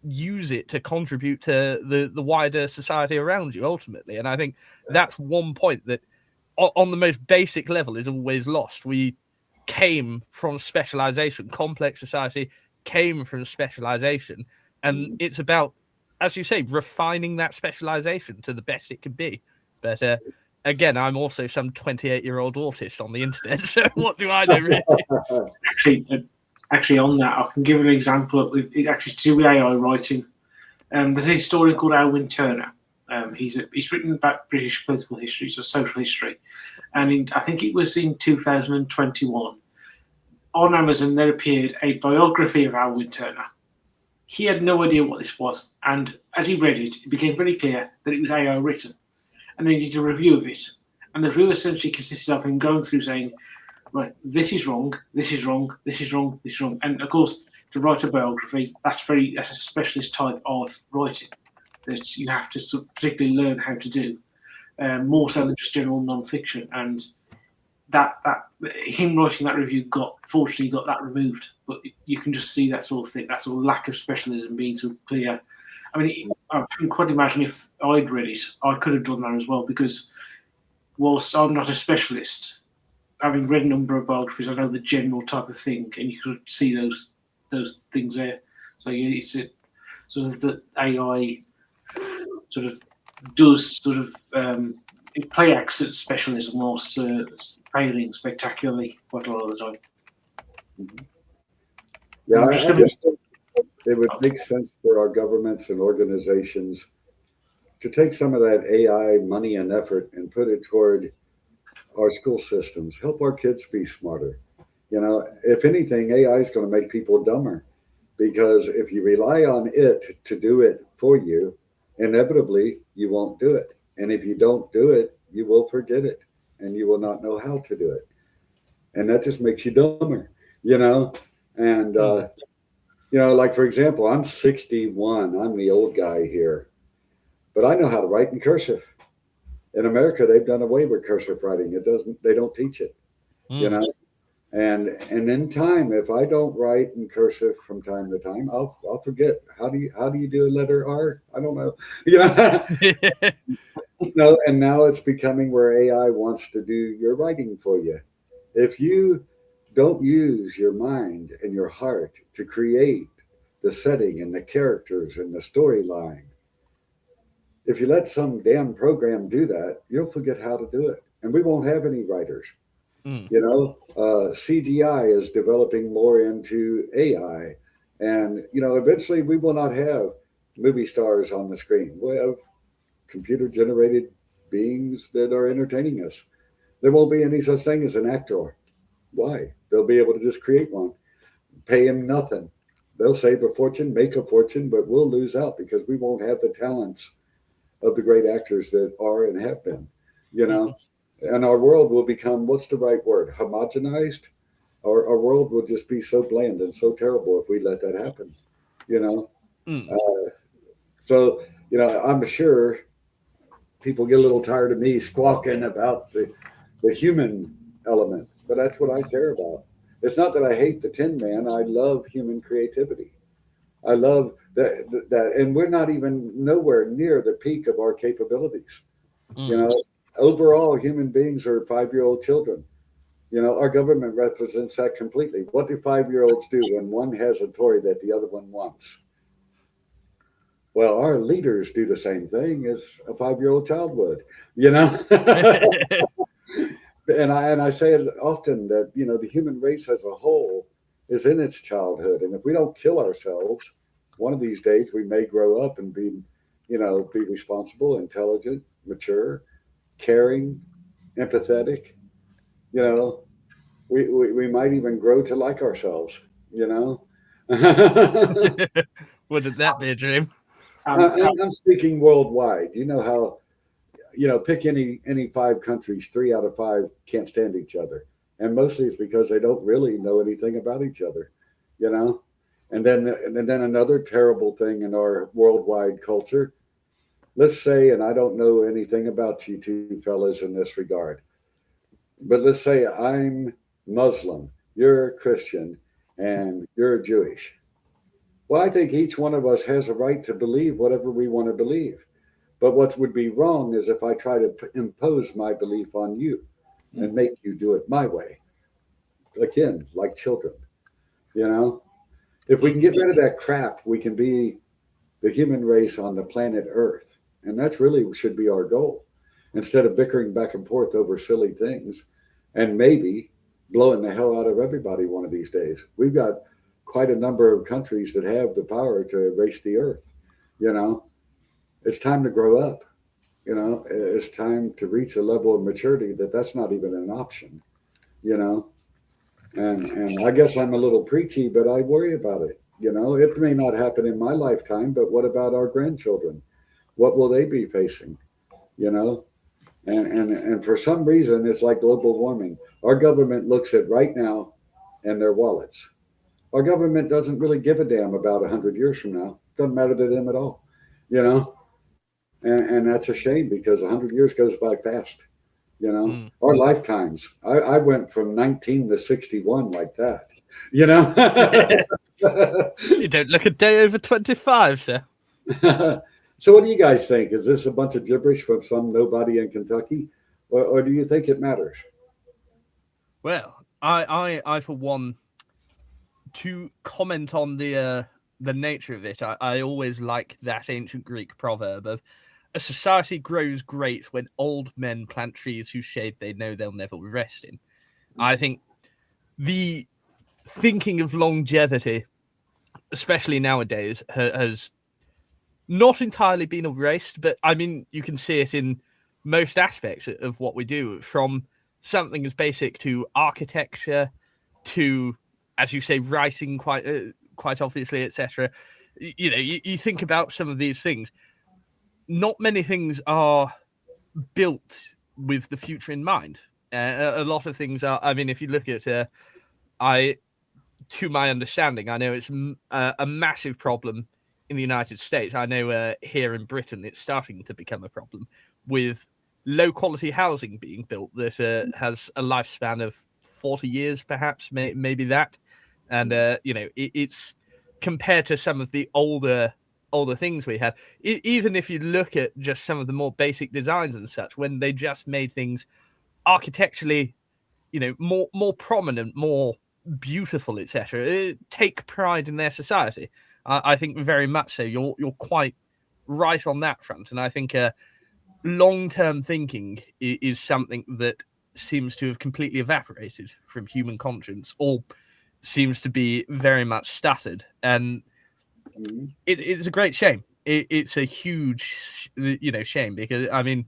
use it to contribute to the wider society around you ultimately. And I think that's one point that on the most basic level is always lost. We came from specialization. Complex society came from specialization, and it's about, as you say, refining that specialization to the best it can be. But again, I'm also some 28-year-old autist on the internet, so what do I know really? Actually, on that, I can give an example. It actually to do with AI writing. There's a historian called Alwyn Turner. He's written about British political history, so social history, and I think it was in 2021 on Amazon there appeared a biography of Alwyn Turner, he had no idea what this was. And as he read it, it became very clear that it was AI written. And then he did a review of it. And the review essentially consisted of him going through saying, right, this is wrong, this is wrong, this is wrong, this is wrong. And of course, to write a biography, that's a specialist type of writing that you have to particularly learn how to do, more so than just general non-fiction. And that him writing that review fortunately got that removed. But you can just see that sort of thing, that sort of lack of specialism being so clear. I mean, I can quite imagine if I'd read it, I could have done that as well, because whilst I'm not a specialist, having read a number of biographies, I know the general type of thing, and you could see those things there. So yeah, it's a, sort of the AI sort of does sort of it play acts at specialism whilst failing spectacularly quite a lot of the time. Yeah, I'm I just gonna- just think it would make sense for our governments and organizations to take some of that AI money and effort and put it toward our school systems, help our kids be smarter. You know, if anything, AI is going to make people dumber, because if you rely on it to do it for you, inevitably you won't do it. And if you don't do it, you will forget it and you will not know how to do it. And that just makes you dumber, you know? And, you know, like for example, I'm 61, I'm the old guy here, but I know how to write in cursive. In America, they've done away with cursive writing. They don't teach it, you know? And in time, if I don't write in cursive from time to time, I'll forget. How do you do a letter R? I don't know. You know, no. And now it's becoming where AI wants to do your writing for you. If you don't use your mind and your heart to create the setting and the characters and the storyline, if you let some damn program do that, you'll forget how to do it, and we won't have any writers. You know, CGI is developing more into AI, and you know, eventually we will not have movie stars on the screen. We'll have computer-generated beings that are entertaining us. There won't be any such thing as an actor. Why? They'll be able to just create one, pay him nothing. They'll save a fortune, make a fortune, but we'll lose out because we won't have the talents of the great actors that are and have been. You know. And our world will become, what's the right word, homogenized? Our world will just be so bland and so terrible if we let that happen, you know? So, you know, I'm sure people get a little tired of me squawking about the human element, but that's what I care about. It's not that I hate the Tin Man. I love human creativity. I love that. And we're not even nowhere near the peak of our capabilities, you know? Overall, human beings are 5-year-old children. You know, our government represents that completely. What do 5-year-olds do when one has a toy that the other one wants? Well, our leaders do the same thing as a 5-year-old child would, you know? and I say it often that, you know, the human race as a whole is in its childhood. And if we don't kill ourselves, one of these days we may grow up and be, you know, be responsible, intelligent, mature, caring, empathetic. You know, we might even grow to like ourselves, you know. Wouldn't that be a dream? I'm speaking worldwide. You know how, you know, pick any 5 countries, 3 out of 5 can't stand each other, and mostly it's because they don't really know anything about each other, you know. And then another terrible thing in our worldwide culture. Let's say, and I don't know anything about you two fellas in this regard, but let's say I'm Muslim, you're Christian, and you're Jewish. Well, I think each one of us has a right to believe whatever we want to believe. But what would be wrong is if I try to impose my belief on you and make you do it my way. Again, like children, you know? If we can get rid of that crap, we can be the human race on the planet Earth. And that's really should be our goal, instead of bickering back and forth over silly things and maybe blowing the hell out of everybody one of these days. We've got quite a number of countries that have the power to erase the earth. You know, it's time to grow up. You know, it's time to reach a level of maturity that's not even an option, you know. And I guess I'm a little preachy, but I worry about it. You know, it may not happen in my lifetime, but what about our grandchildren? What will they be facing? You know, and for some reason, it's like global warming. Our government looks at right now and their wallets. Our government doesn't really give a damn about 100 years from now. Doesn't matter to them at all. You know, and that's a shame because 100 years goes by fast. You know, Mm. our lifetimes. I went from 19 to 61 like that. You know. You don't look a day over 25, sir. So, what do you guys think? Is this a bunch of gibberish from some nobody in Kentucky, or do you think it matters? Well, I for one, to comment on the nature of it, I always like that ancient Greek proverb of a society grows great when old men plant trees whose shade they know they'll never rest in. I think the thinking of longevity, especially nowadays, has not entirely been erased, but I mean, you can see it in most aspects of what we do, from something as basic to architecture to, as you say, writing quite obviously, etc. You know, you think about some of these things. Not many things are built with the future in mind. A lot of things are. I mean, if you look at, to my understanding, I know it's a massive problem in the United States. I know here in Britain, it's starting to become a problem with low quality housing being built that has a lifespan of 40 years, perhaps, maybe that. And, you know, it's compared to some of the older things we had. Even if you look at just some of the more basic designs and such, when they just made things architecturally, you know, more prominent, more beautiful, etc., take pride in their society. I think very much so. You're quite right on that front, and I think long-term thinking is something that seems to have completely evaporated from human conscience, or seems to be very much stuttered, and it's a great shame. It's a huge, you know, shame, because I mean,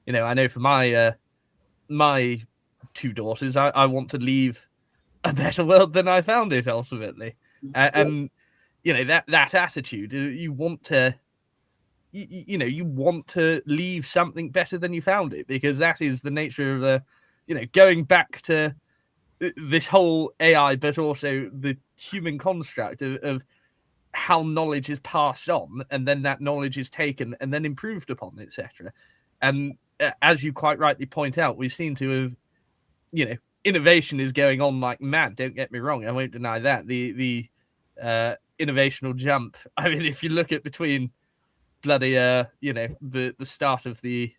you know, I know for my my two daughters, I want to leave a better world than I found it ultimately, and you know, that attitude, you want to, you know, you want to leave something better than you found it, because that is the nature of the, you know, going back to this whole AI, but also the human construct of how knowledge is passed on, and then that knowledge is taken and then improved upon, etc. And as you quite rightly point out, we seem to have, you know, innovation is going on like mad. Don't get me wrong, I won't deny that. The innovational jump. I mean, if you look at between bloody you know, the start of the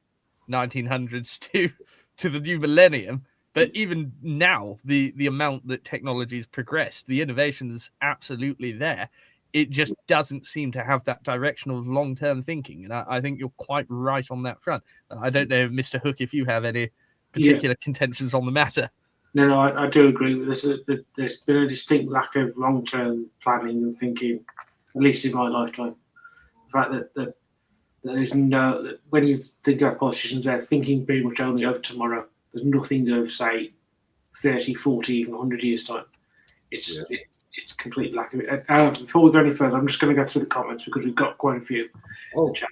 1900s to the new millennium, but even now, the amount that technology has progressed, the innovation's absolutely there. It just doesn't seem to have that direction of long-term thinking, and I think you're quite right on that front. I don't know, Mr. Hook, if you have any particular contentions on the matter. No, I do agree with this. There's been a distinct lack of long-term planning and thinking, at least in my lifetime. The fact that there is no, when you think about politicians, they're thinking pretty much only of tomorrow. There's nothing of, say, 30, 40, even 100 years' time. It's complete lack of it. Before we go any further, I'm just going to go through the comments because we've got quite a few in the chat.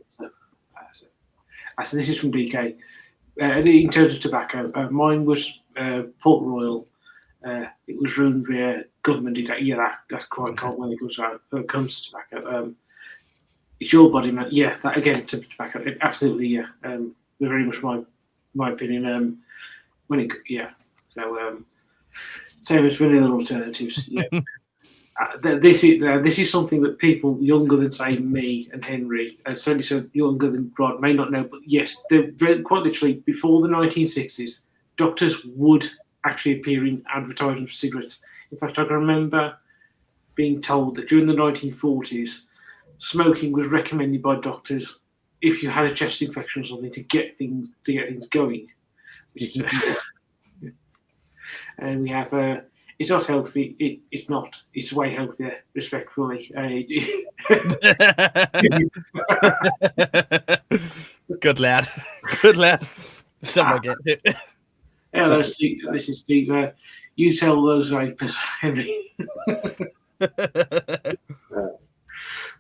So this is from DK. In terms of tobacco, mine was Port Royal. It was ruined via government detail. Yeah, that's quite common when it comes to tobacco. It's your body, man. Yeah, that again to tobacco. Absolutely, yeah. Very much my opinion. So same as for the other alternatives. Yeah. This is something that people younger than, say, me and Henry, certainly so younger than Rod, may not know. But yes, quite literally before the 1960s, doctors would actually appear in advertisements for cigarettes. In fact, I can remember being told that during the 1940s, smoking was recommended by doctors if you had a chest infection or something to get things going. Which is, and we have. It's not healthy. It's not. It's way healthier, respectfully. Good lad. Good lad. Someone gets it. Hello, Steve. This is Steve. You tell those vapors, Henry.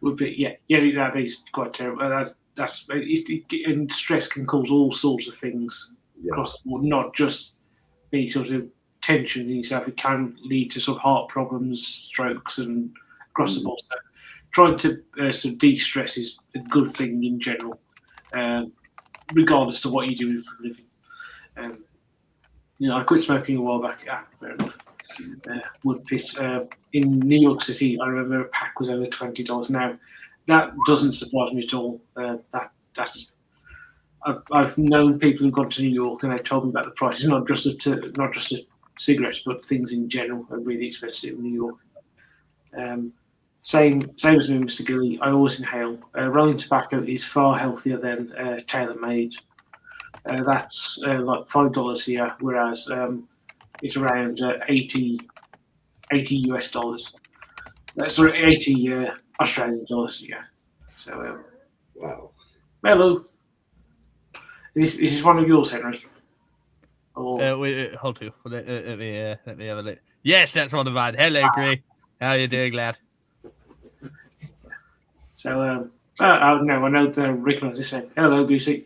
Would be that is quite terrible. And stress can cause all sorts of things Yeah. across the board, not just the sort of tension in yourself. It can lead to sort of heart problems, strokes, and across the board. So trying to sort of de-stress is a good thing in general, regardless of what you do for a living. I quit smoking a while back. Fair enough. Wood pit in New York City. I remember a pack was over $20 now. That doesn't surprise me at all. I've known people who've gone to New York and they've told me about the prices, not just of cigarettes, but things in general are really expensive in New York. Same as me, Mr. Gilly. I always inhale. Rolling tobacco is far healthier than tailor-made. That's like $5 here, whereas it's around 80 US dollars. Sorry, 80 Australian dollars. Yeah. So Wow. hello. Is this one of yours, Henry? Or Wait, hold on. Let me have a look. Yes, that's one of mine. Hello, Gray. How are you doing, lad? so no, I know the recognise this name. Hello, Goosey.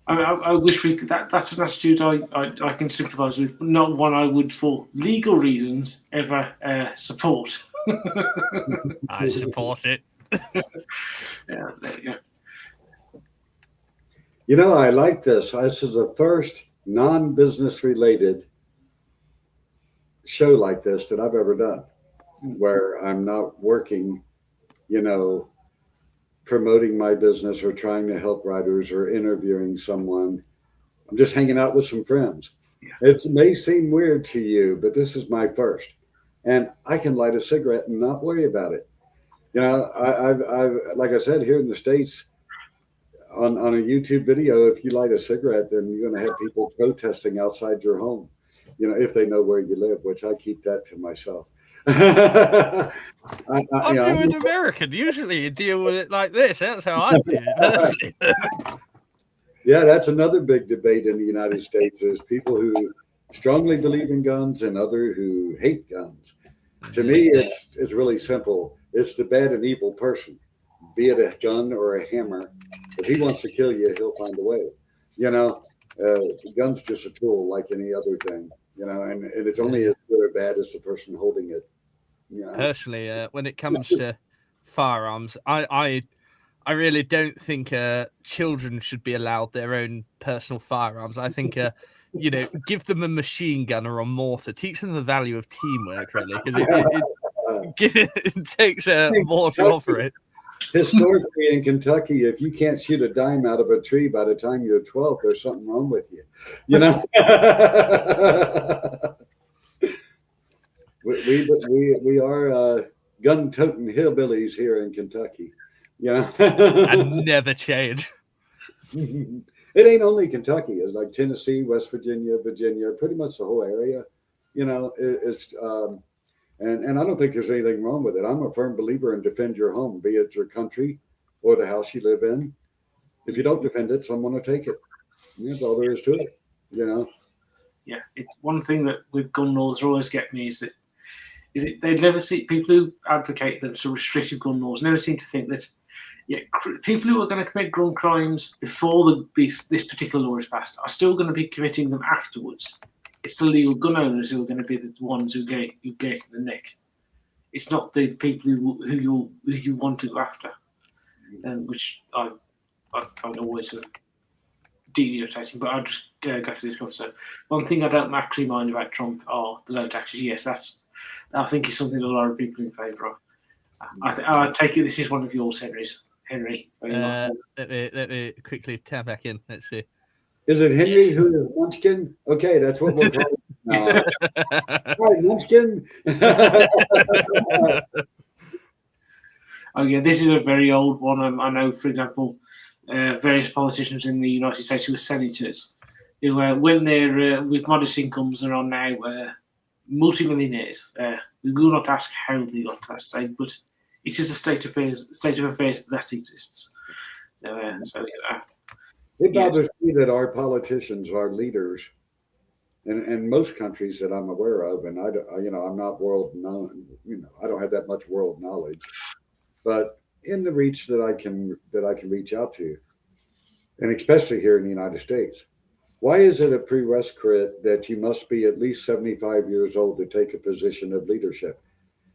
I wish we could. That's an attitude I can sympathise with, not one I would, for legal reasons, ever support. I support it. Yeah, there you go. I like this. This is the first non-business related show like this that I've ever done, where I'm not working, promoting my business or trying to help writers or interviewing someone. I'm just hanging out with some friends. Yeah. It may seem weird to you, but this is my first, and I can light a cigarette and not worry about it. I've like I said, here in the States, on a YouTube video, if you light a cigarette, then you're going to have people protesting outside your home, if they know where you live, which I keep that to myself. I'm an American. Usually you deal with it like this. That's how I do it. Yeah, that's another big debate in the United States. There's people who strongly believe in guns and others who hate guns. To me, it's really simple. It's the bad and evil person, be it a gun or a hammer. If he wants to kill you, he'll find a way. The gun's just a tool like any other thing, and it's only as good or bad as the person holding it. Personally, when it comes to firearms, I really don't think children should be allowed their own personal firearms. I think, give them a machine gun or a mortar. Teach them the value of teamwork, really, because it takes more to offer it. Historically in Kentucky, if you can't shoot a dime out of a tree by the time you're 12, there's something wrong with you. We are gun-toting hillbillies here in Kentucky. And never change. It ain't only Kentucky. It's like Tennessee, West Virginia, pretty much the whole area. It's and I don't think there's anything wrong with it. I'm a firm believer in defend your home, be it your country or the house you live in. If you don't defend it, someone will take it. That's all there is to it. Yeah, one thing that with gun laws always get me is that they never see people who advocate them for restrictive gun laws never seem to think that people who are going to commit gun crimes before this particular law is passed are still going to be committing them afterwards. It's the legal gun owners who are going to be the ones who get in the neck. It's not the people who you want to go after, which I find always sort of deeply irritating. But I'll just go through this one. So one thing I don't actually mind about Trump are the low taxes. Yes, I think is something a lot of people in favour of. I take it this is one of yours, Henry. Let me quickly tap back in. Let's see. Is it Henry who is Munchkin? Okay, that's what we'll call it now. Hi, Munchkin. Oh yeah, this is a very old one. I know, for example, various politicians in the United States who are senators, who when they're with modest incomes are on now multimillionaires. We will not ask how they got to that state, but it is a state of affairs that exists. It bothers me that our politicians, our leaders, and most countries that I'm aware of, and I'm not world known, I don't have that much world knowledge, but in the reach that I can reach out to, and especially here in the United States. Why is it a prerequisite that you must be at least 75 years old to take a position of leadership?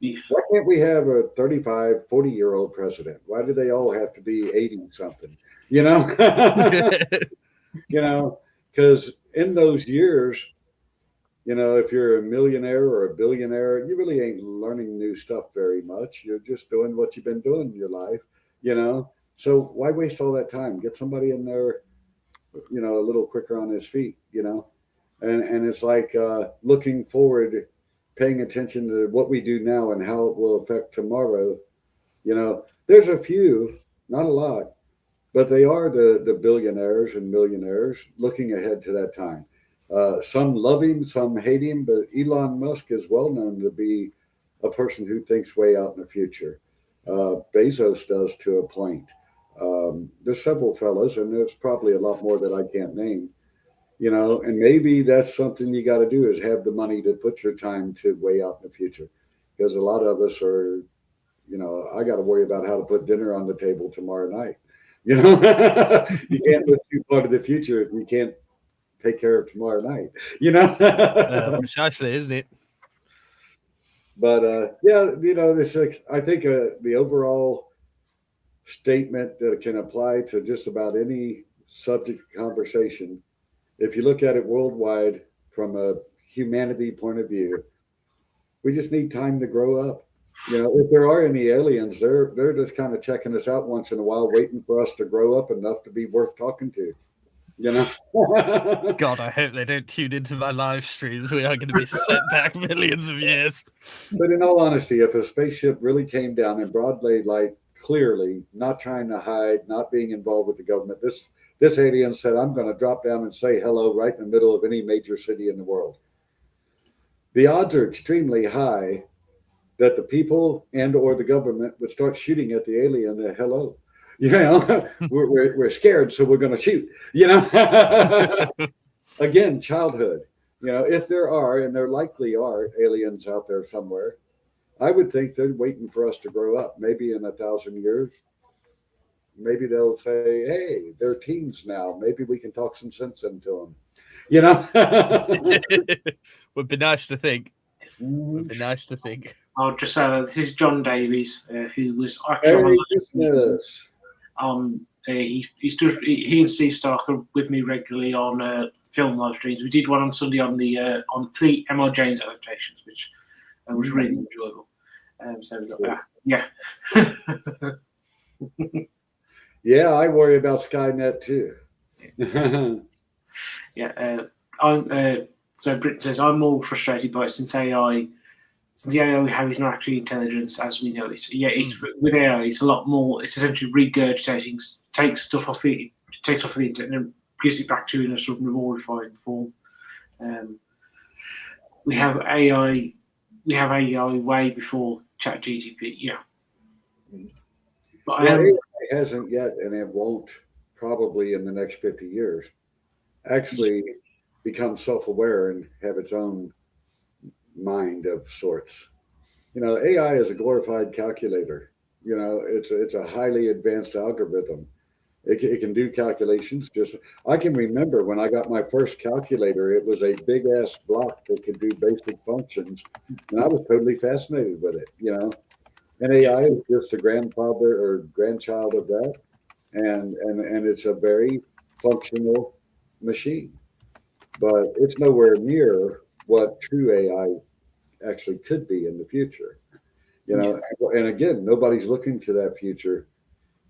Yeah. Why can't we have a 35, 40-year-old president? Why do they all have to be 80 something? You know, you know, because in those years, if you're a millionaire or a billionaire, you really ain't learning new stuff very much. You're just doing what you've been doing in your life, you know. So why waste all that time? Get somebody in there, a little quicker on his feet, and it's like looking forward, paying attention to what we do now and how it will affect tomorrow. There's a few, not a lot, but they are the billionaires and millionaires looking ahead to that time. Some love him, some hate him, but Elon Musk is well known to be a person who thinks way out in the future. Bezos does to a point. There's several fellas, and there's probably a lot more that I can't name. And maybe that's something you got to do is have the money to put your time to way out in the future, because a lot of us are, I got to worry about how to put dinner on the table tomorrow night. You can't look too far to the future if you can't take care of tomorrow night. Precisely, isn't it? But yeah, this I think the overall statement that can apply to just about any subject conversation, if you look at it worldwide from a humanity point of view, we just need time to grow up. If there are any aliens, they're just kind of checking us out once in a while, waiting for us to grow up enough to be worth talking to. God, I hope they don't tune into my live streams. We are going to be set back millions of years. But in all honesty, if a spaceship really came down in broad daylight, clearly not trying to hide, not being involved with the government, this alien said, "I'm going to drop down and say hello right in the middle of any major city in the world." The odds are extremely high that the people and or the government would start shooting at the alien at hello. We're scared, so we're going to shoot. Again, childhood. If there are, and there likely are aliens out there somewhere, I would think they're waiting for us to grow up. Maybe in 1,000 years, maybe they'll say, "Hey, they're teens now. Maybe we can talk some sense into them." Would be nice to think. Would be nice to think. I'll just say this is John Davies, who was actually he and Steve Stark are with me regularly on film live streams. We did one on Sunday on the on 3 M.R. James adaptations, which was really enjoyable. So we got that. Yeah. Yeah, I worry about Skynet too. Yeah. So Britain says, I'm more frustrated by it since the AI we have is not actually intelligence as we know it. Yeah, with AI, it's a lot more. It's essentially regurgitating, takes stuff off the internet and gives it back to you in a sort of more refined form. We have AI way before ChatGPT. Yeah, but AI hasn't yet, and it won't probably in the next 50 years actually become self-aware and have its own mind of sorts. AI is a glorified calculator. It's a highly advanced algorithm. It can do calculations. I can remember when I got my first calculator, it was a big ass block that could do basic functions, and I was totally fascinated with it. And AI is just a grandfather or grandchild of that, and it's a very functional machine, but it's nowhere near what true AI actually could be in the future. And again, nobody's looking to that future.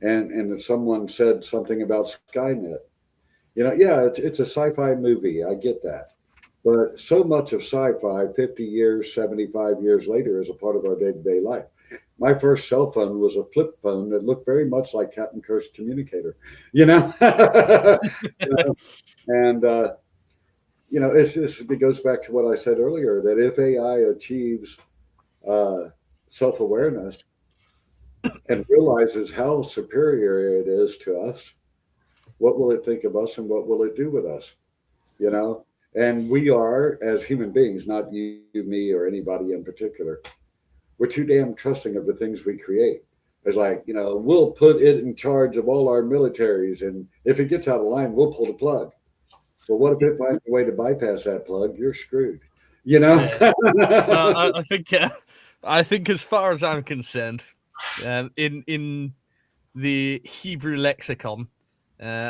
And if someone said something about Skynet, yeah, it's a sci-fi movie. I get that. But so much of sci-fi, 50 years, 75 years later, is a part of our day-to-day life. My first cell phone was a flip phone that looked very much like Captain Kirk's communicator, And, it goes back to what I said earlier, that if AI achieves self-awareness and realizes how superior it is to us, what will it think of us and what will it do with us? And we are, as human beings, not you, me, or anybody in particular, we're too damn trusting of the things we create. It's like, we'll put it in charge of all our militaries, and if it gets out of line, we'll pull the plug. Well, what if it finds a way to bypass that plug? You're screwed. Yeah. I think as far as I'm concerned, in the Hebrew lexicon,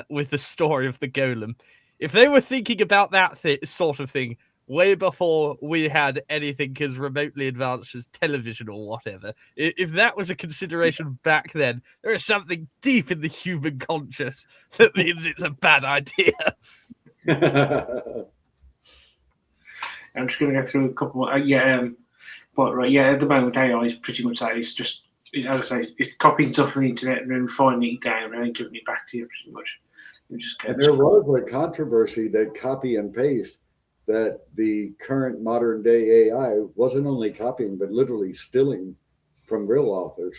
with the story of the golem, if they were thinking about that sort of thing way before we had anything as remotely advanced as television or whatever, if that was a consideration back then, there is something deep in the human conscious that means it's a bad idea. I'm just going to go through a couple more. But right, at the moment, AI is pretty much that. It's just, as I say, it's copying stuff from the internet and then refining it down and then giving it back to you pretty much. And there was a controversy that copy and paste, that the current modern day AI wasn't only copying, but literally stealing from real authors.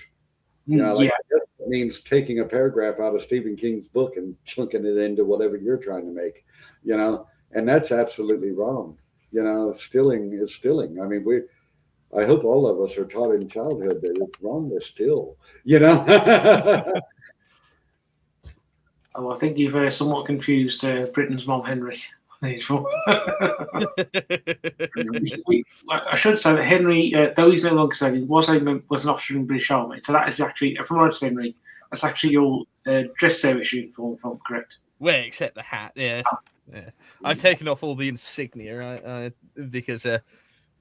It means taking a paragraph out of Stephen King's book and chunking it into whatever you're trying to make, and that's absolutely wrong. Stealing is stealing. I mean, I hope all of us are taught in childhood that it's wrong to steal, Oh, I think you've somewhat confused Britain's Mom Henry. I should say that Henry, though he's no longer serving, was an officer in the British Army. So that is actually, if I'm right, Henry, that's actually your dress service uniform, if I'm correct. Well, except the hat, yeah. I've taken off all the insignia because,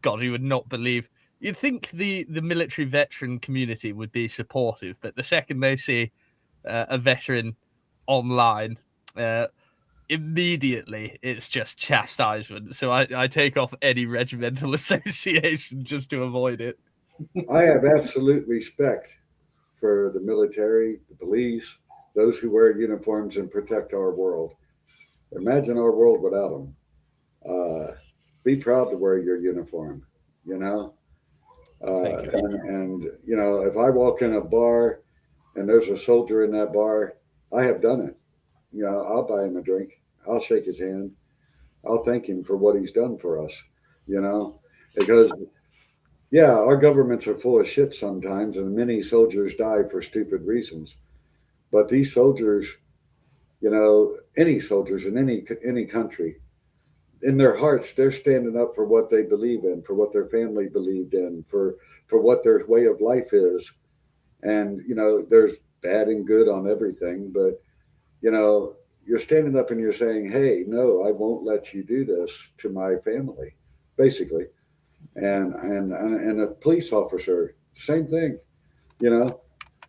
God, you would not believe. You'd think the military veteran community would be supportive, but the second they see a veteran online, immediately it's just chastisement. So I take off any regimental association just to avoid it. I have absolute respect for the military, the police, those who wear uniforms and protect our world. Imagine our world without them. Be proud to wear your uniform, and if I walk in a bar and there's a soldier in that bar, I have done it. I'll buy him a drink. I'll shake his hand. I'll thank him for what he's done for us, because, our governments are full of shit sometimes, and many soldiers die for stupid reasons. But these soldiers, any soldiers in any country, in their hearts, they're standing up for what they believe in, for what their family believed in, for what their way of life is. And, there's bad and good on everything, but you're standing up and you're saying, hey, no, I won't let you do this to my family, basically. And a police officer, same thing.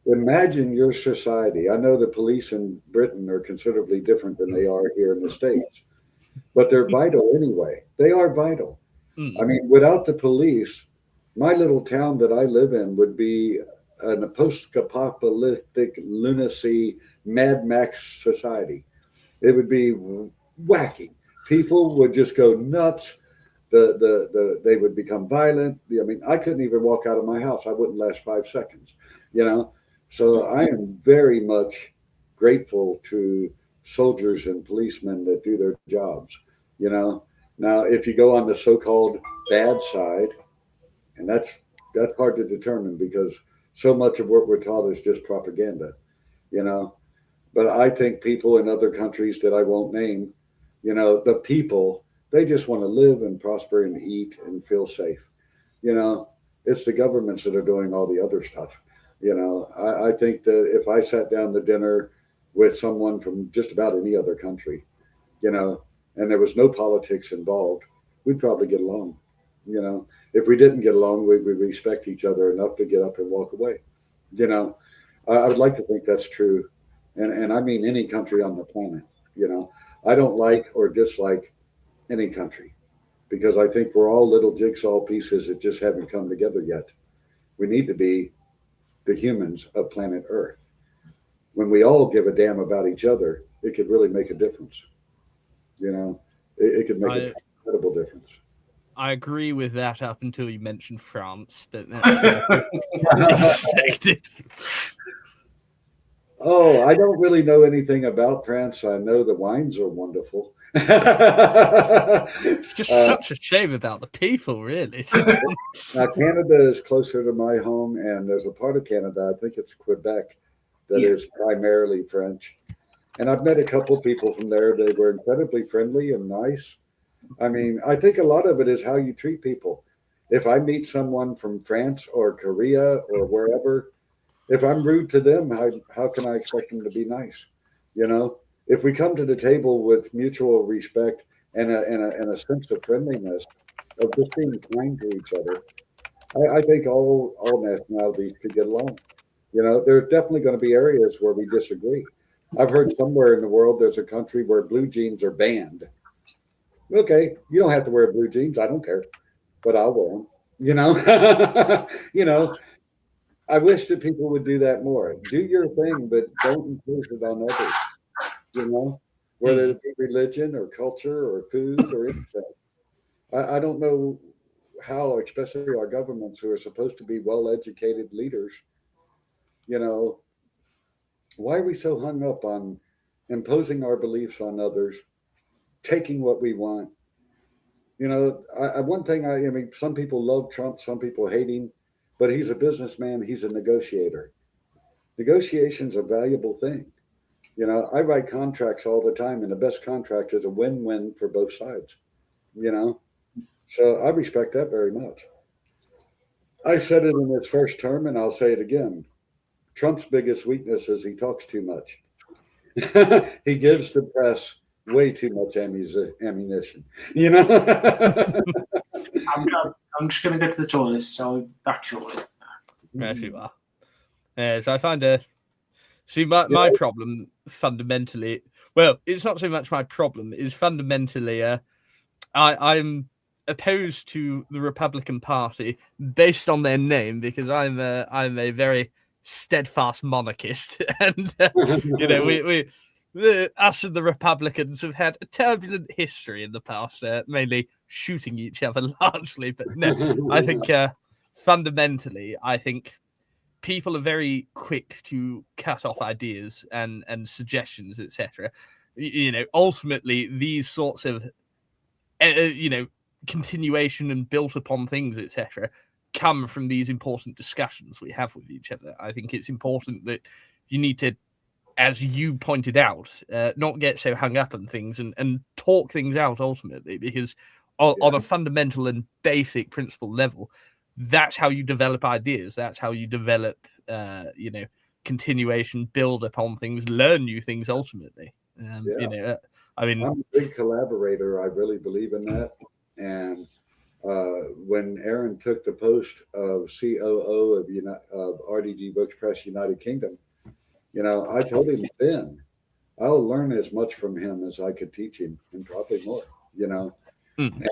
Imagine your society. I know the police in Britain are considerably different than they are here in the States, but they're vital anyway. They are vital. I mean, without the police, my little town that I live in would be a post-apocalyptic lunacy Mad Max society. It would be wacky. People would just go nuts. They would become violent. I mean, I couldn't even walk out of my house. I wouldn't last 5 seconds, So I am very much grateful to soldiers and policemen that do their jobs, Now, if you go on the so-called bad side, and that's hard to determine because so much of what we're taught is just propaganda, But I think people in other countries that I won't name, the people, they just want to live and prosper and eat and feel safe. It's the governments that are doing all the other stuff. I think that if I sat down to dinner with someone from just about any other country, and there was no politics involved, we'd probably get along. If we didn't get along, we respect each other enough to get up and walk away. I would like to think that's true. And I mean any country on the planet, I don't like or dislike any country because I think we're all little jigsaw pieces that just haven't come together yet. We need to be the humans of planet Earth. When we all give a damn about each other, it could really make a difference. It could make an incredible difference. I agree with that up until you mentioned France, but that's expected. Oh, I don't really know anything about France. I know the wines are wonderful. It's just such a shame about the people, really. Now, Canada is closer to my home, and there's a part of Canada, I think it's Quebec, that Yeah. is primarily French. And I've met a couple of people from there. They were incredibly friendly and nice. I mean, I think a lot of it is how you treat people. If I meet someone from France or Korea or wherever, if I'm rude to them, how can I expect them to be nice? You know, if we come to the table with mutual respect and a sense of friendliness, of just being kind to each other, I think all nationalities could get along. You know, there's definitely going to be areas where we disagree. I've heard somewhere in the world there's a country where blue jeans are banned. Okay, you don't have to wear blue jeans. I don't care, but I'll wear them. You know, you know. I wish that people would do that more. Do your thing, but don't impose it on others. You know, whether it be religion or culture or food or anything. I don't know how, especially our governments who are supposed to be well educated leaders, you know, why are we so hung up on imposing our beliefs on others, taking what we want? You know, one thing I mean, some people love Trump, some people hate him, but he's a businessman, he's a negotiator. Negotiation's a valuable thing. You know, I write contracts all the time, and the best contract is a win win for both sides, you know? So I respect that very much. I said it in his first term, and I'll say it again. Trump's biggest weakness is he talks too much. He gives the press way too much ammunition. You know. I'm just going to go to the toilet, so I'll be back shortly. Yes, you are. So I find my problem fundamentally, well, it's not so much my problem, it's fundamentally I'm opposed to the Republican Party based on their name because I'm a very steadfast monarchist, and you know us and the Republicans have had a turbulent history in the past, mainly shooting each other largely. But no, I think fundamentally, I think people are very quick to cut off ideas and suggestions, etc. You know, ultimately, these sorts of you know, continuation and built upon things, etc., come from these important discussions we have with each other. I think it's important that you need to, as you pointed out, not get so hung up on things and talk things out ultimately, because on a fundamental and basic principle level, that's how you develop ideas. That's how you develop, you know, continuation, build upon things, learn new things ultimately. You know, I mean, I'm a big collaborator. I really believe in that. And when Aaron took the post of COO of RDG Books Press United Kingdom, you know, I told him then, I'll learn as much from him as I could teach him, and probably more. You know, and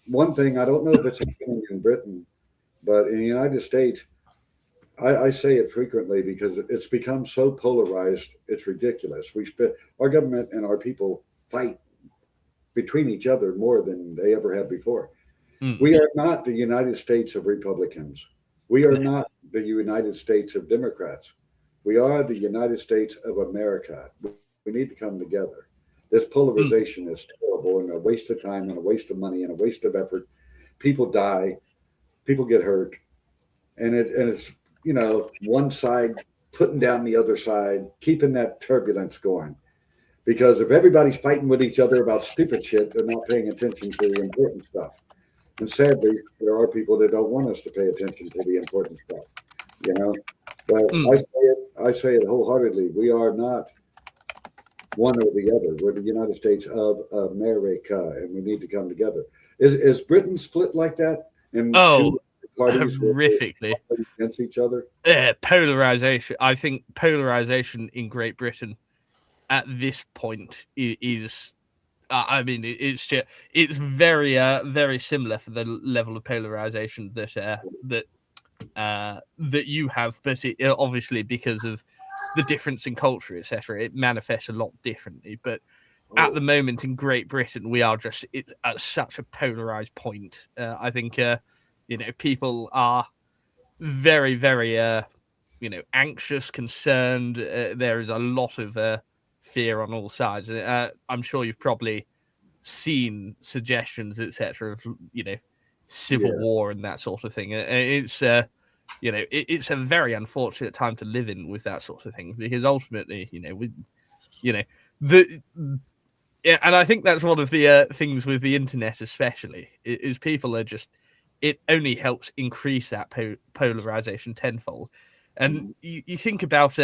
one thing I don't know if it's happening in Britain, but in the United States, I say it frequently because it's become so polarized. It's ridiculous. Our government and our people fight between each other more than they ever have before. We are not the United States of Republicans. We are not the United States of Democrats. We are the United States of America. We need to come together. This polarization is terrible and a waste of time and a waste of money and a waste of effort. People die, people get hurt, and it's, you know, one side putting down the other side, keeping that turbulence going. Because if everybody's fighting with each other about stupid shit, they're not paying attention to the important stuff. And sadly, there are people that don't want us to pay attention to the important stuff, you know. But I say it wholeheartedly. We are not one or the other. We're the United States of America, and we need to come together. Is Britain split like that? In two parties horrifically against each other? Polarization. I think polarization in Great Britain at this point is I mean, it's very very similar for the level of polarization that you have, but it obviously, because of the difference in culture, etc., it manifests a lot differently. But at the moment in Great Britain, we are just at such a polarized point. I think you know, people are very very you know, anxious, concerned. There is a lot of fear on all sides. I'm sure you've probably seen suggestions, etc., of civil Yeah. war and that sort of thing. It's it's a very unfortunate time to live in with that sort of thing, because ultimately, the yeah, and I think that's one of the things with the internet, especially, is people are just, it only helps increase that polarization tenfold. And you think about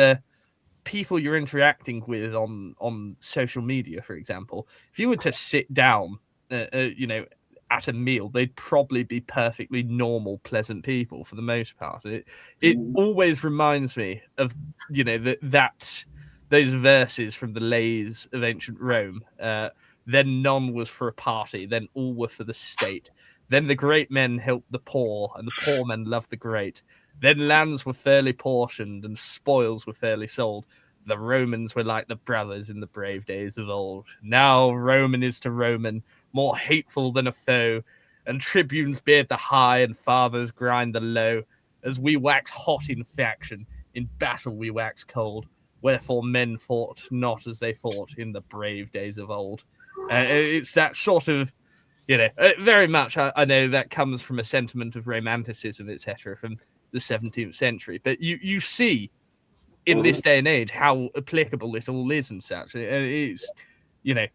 people you're interacting with on social media, for example. If you were to sit down, at a meal, they'd probably be perfectly normal, pleasant people for the most part. It always reminds me of that those verses from the Lays of ancient Rome. Then none was for a party, then all were for the state. Then the great men helped the poor, and the poor men loved the great. Then lands were fairly portioned, and spoils were fairly sold. The Romans were like the brothers in the brave days of old. Now Roman is to Roman, more hateful than a foe, and tribunes beard the high, and fathers grind the low. As we wax hot in faction, in battle we wax cold. Wherefore men fought not as they fought in the brave days of old. It's that sort of, very much, I know that comes from a sentiment of romanticism, etc., from the 17th century. But you see in this day and age how applicable it all is and such. It's,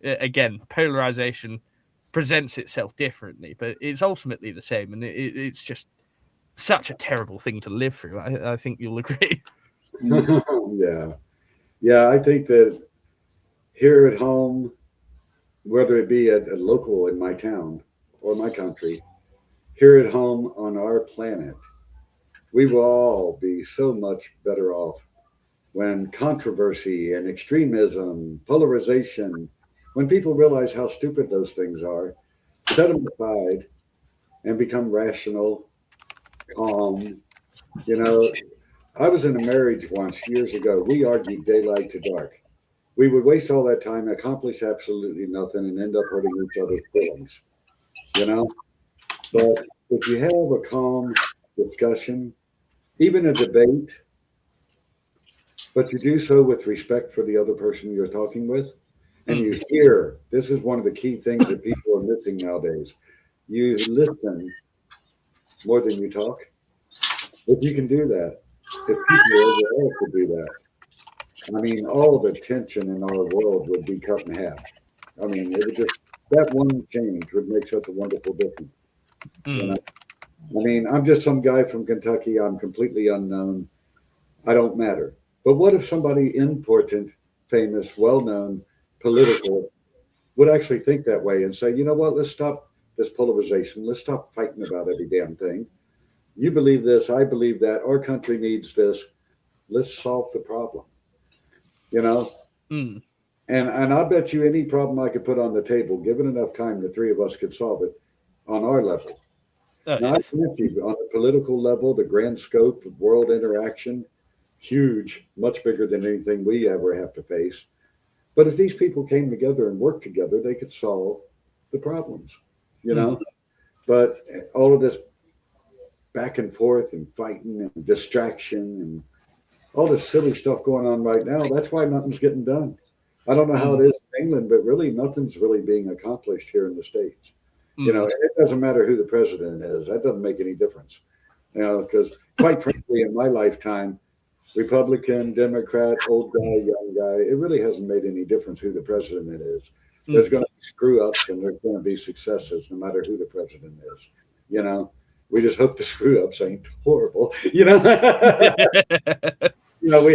again, polarization presents itself differently, but it's ultimately the same. And it's just such a terrible thing to live through. I think you'll agree. Yeah. Yeah, I think that here at home, whether it be at a local in my town or my country, here at home on our planet, we will all be so much better off when controversy and extremism, polarization, when people realize how stupid those things are, set them aside and become rational, calm. I was in a marriage once years ago. We argued daylight to dark. We would waste all that time, accomplish absolutely nothing, and end up hurting each other's feelings. But if you have a calm discussion, even a debate, but you do so with respect for the other person you're talking with, and you hear, this is one of the key things that people are missing nowadays. You listen more than you talk. If you can do that, if people overall could do that, I mean, all the tension in our world would be cut in half. I mean, it would just, that one change would make such a wonderful difference. I mean, I'm just some guy from Kentucky. I'm completely unknown. I don't matter. But what if somebody important, famous, well-known, political would actually think that way and say, you know what, let's stop this polarization. Let's stop fighting about every damn thing. You believe this, I believe that, our country needs this. Let's solve the problem. And I bet you any problem I could put on the table, given enough time, the three of us could solve it on our level. Now, I can you, on the political level, the grand scope of world interaction, huge, much bigger than anything we ever have to face. But if these people came together and worked together, they could solve the problems, But all of this back and forth and fighting and distraction and all this silly stuff going on right now, that's why nothing's getting done. I don't know how it is in England, but really nothing's really being accomplished here in the States. It doesn't matter who the president is. That doesn't make any difference. Because quite frankly, in my lifetime, Republican, Democrat, old guy, young guy, it really hasn't made any difference who the president is. There's going to be screw ups and there's going to be successes no matter who the president is. We just hope the screw ups ain't horrible. We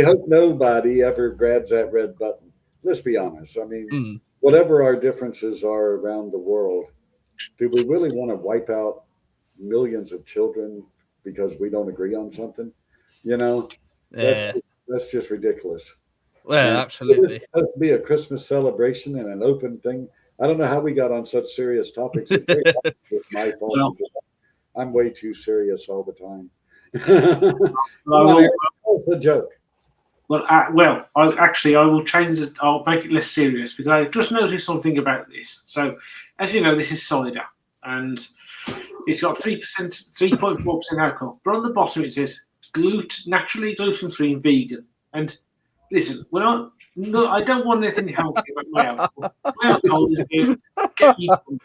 hope nobody ever grabs that red button. Let's be honest. I mean, whatever our differences are around the world, do we really want to wipe out millions of children because we don't agree on something? That's just ridiculous. Well, absolutely. It's supposed to be a Christmas celebration and an open thing. I don't know how we got on such serious topics. It's my fault. I'm way too serious all the time. It's a joke. I will change it. I'll make it less serious because I just noticed something about this. So, as you know, this is cider, and it's got 3.4% alcohol. But on the bottom it says naturally gluten-free and vegan. And listen, I don't want anything healthy about my alcohol. My alcohol is here to get me drunk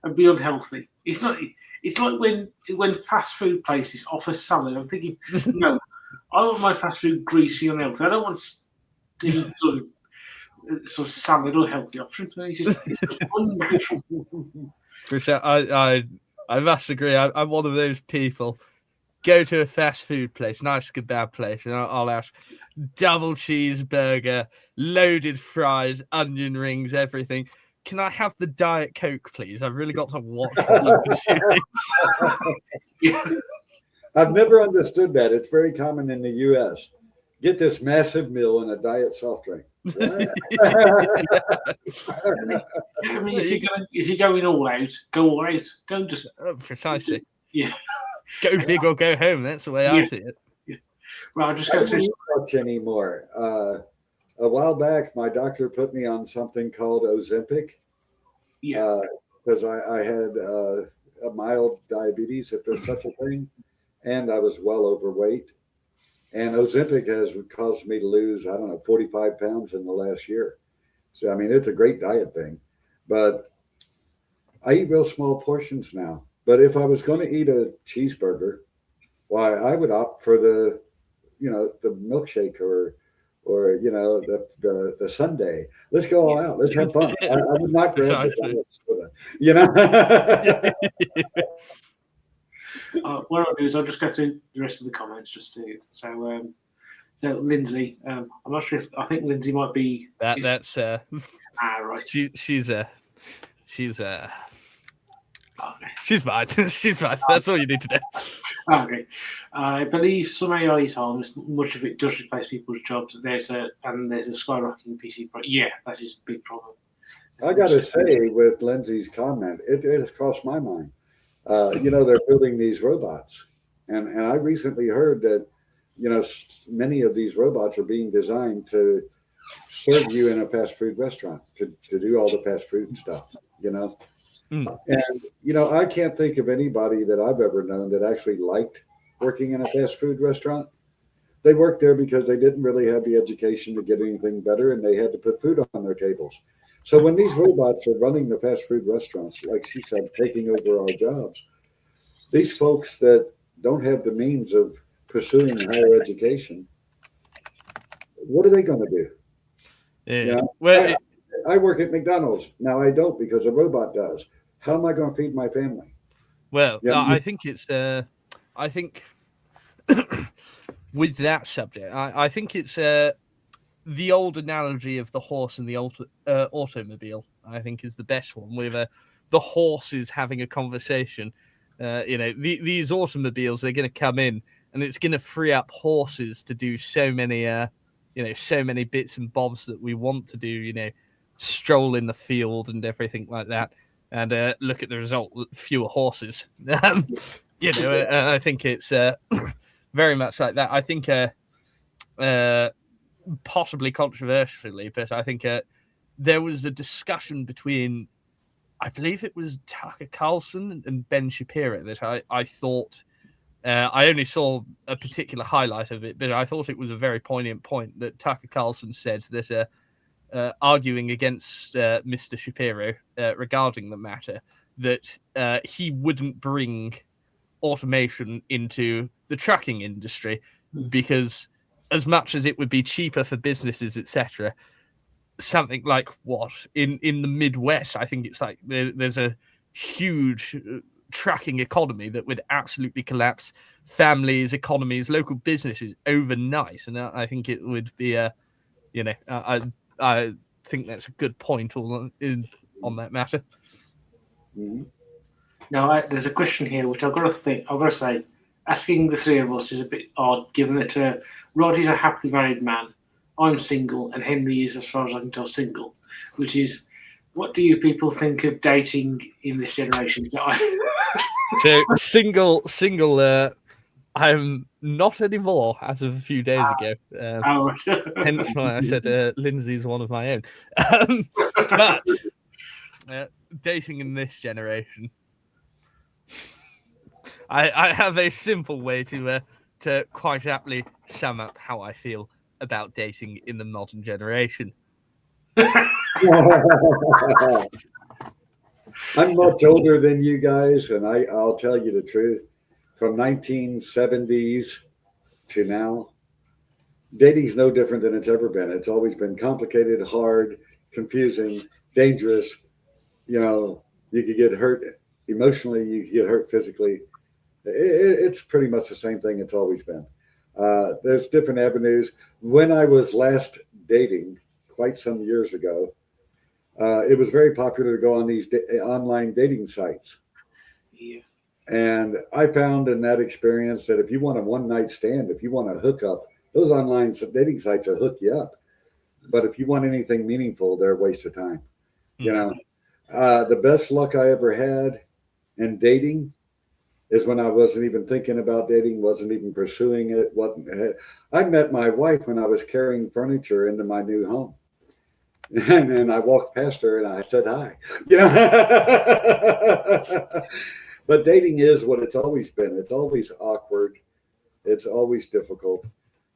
and be unhealthy. It's not. It's like when fast food places offer salad. I'm thinking, no, I want my fast food greasy and healthy. I don't want any sort of salad or healthy option. It's just unnatural. For sure, I must agree. I'm one of those people. Go to a fast food place, nice kebab place, and I'll ask double cheeseburger, loaded fries, onion rings, everything. Can I have the Diet Coke, please? I've really got to watch what I'm consuming. Yeah. I've never understood that. It's very common in the U.S. Get this massive meal and a diet soft drink. What? I mean, if you're going all out, go all out. Don't just Precisely. yeah. Go big or go home. That's the way I see it. Well, I'll just I go don't through. eat much anymore. A while back, my doctor put me on something called Ozempic Yeah. because I had a mild diabetes, if there's such a thing, and I was well overweight. And Ozempic has caused me to lose, I don't know, 45 pounds in the last year. So, I mean, it's a great diet thing. But I eat real small portions now. But if I was going to eat a cheeseburger, why, I would opt for the milkshake or the sundae. Let's go all out. Let's have fun. I would not grab the Precisely. diet soda. You know. What I'll do is I'll just go through the rest of the comments just to so Lindsay. I'm not sure if I think Lindsay might be That's right. she's Okay. she's fine. She's fine. That's all you need to know. Okay. I believe some AI is harmless. Much of it does replace people's jobs. There's a skyrocketing PC price. Yeah, that is a big problem. I got to say, with Lindsay's comment, it has crossed my mind. They're building these robots, and I recently heard that many of these robots are being designed to serve you in a fast food restaurant to do all the fast food stuff. Mm. And I can't think of anybody that I've ever known that actually liked working in a fast food restaurant. They worked there because they didn't really have the education to get anything better, and they had to put food on their tables. So when these robots are running the fast food restaurants, like she said, taking over our jobs, these folks that don't have the means of pursuing higher education, what are they going to do? Yeah. Well, I work at McDonald's. Now I don't because a robot does. How am I going to feed my family? I think it's. I think with that subject, I think it's the old analogy of the horse and the automobile. I think is the best one with the horses having a conversation. These automobiles, they're going to come in, and it's going to free up horses to do so many bits and bobs that we want to do. Stroll in the field and everything like that. And look at the result: fewer horses. I think it's very much like that. I think, possibly controversially, but I think there was a discussion between, I believe it was Tucker Carlson and Ben Shapiro that I thought. I only saw a particular highlight of it, but I thought it was a very poignant point that Tucker Carlson said that. Arguing against Mr. Shapiro regarding the matter, that he wouldn't bring automation into the trucking industry because as much as it would be cheaper for businesses, etc., something like in the Midwest, I think it's like there's a huge trucking economy that would absolutely collapse families, economies, local businesses overnight. And I think it would be I think that's a good point on that matter. Mm-hmm. Now, there's a question here which I've got to say, asking the three of us is a bit odd, given that Rod is a happily married man, I'm single, and Henry is, as far as I can tell, single. Which is, what do you people think of dating in this generation? So single. I'm not anymore as of a few days ago. Hence why I said Lindsay's one of my own. But dating in this generation, I have a simple way to quite aptly sum up how I feel about dating in the modern generation. I'm much older than you guys, and I'll tell you the truth. From 1970s to now, dating's no different than it's ever been. It's always been complicated, hard, confusing, dangerous. You know, you could get hurt emotionally, you could get hurt physically. It's pretty much the same thing it's always been. There's different avenues. When I was last dating, quite some years ago, it was very popular to go on these online dating sites. Yeah. And I found in that experience that if you want a one night stand, if you want to hook up, those online dating sites will hook you up. But if you want anything meaningful, they're a waste of time. You know, the best luck I ever had in dating is when I wasn't even thinking about dating, wasn't even pursuing it. Wasn't I met my wife when I was carrying furniture into my new home. And then I walked past her and I said hi. You know, but dating is what it's always been. It's always awkward. It's always difficult,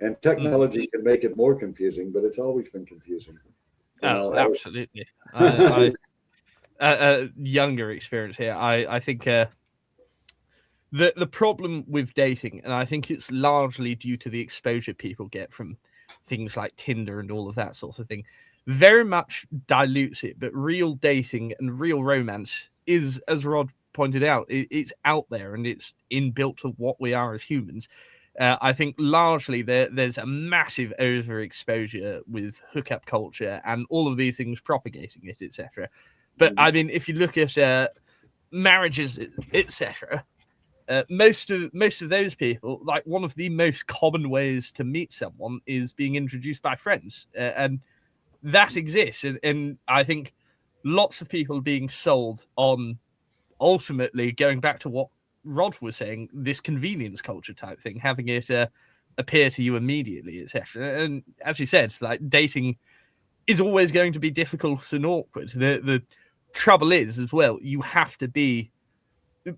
and technology can make it more confusing. But it's always been confusing. Absolutely. I younger experience here. I think the problem with dating, and I think it's largely due to the exposure people get from things like Tinder and all of that sort of thing, very much dilutes it. But real dating and real romance is, as Rod pointed out, it's out there and it's inbuilt to what we are as humans. I think largely there's a massive overexposure with hookup culture and all of these things propagating it, etc. But I mean, if you look at marriages, etc., most of those people, like, one of the most common ways to meet someone is being introduced by friends, and that exists. And I think lots of people being sold on, ultimately going back to what Rod was saying, this convenience culture type thing, having it appear to you immediately, etc. And as you said, like, dating is always going to be difficult and awkward. The trouble is, as well, you have to be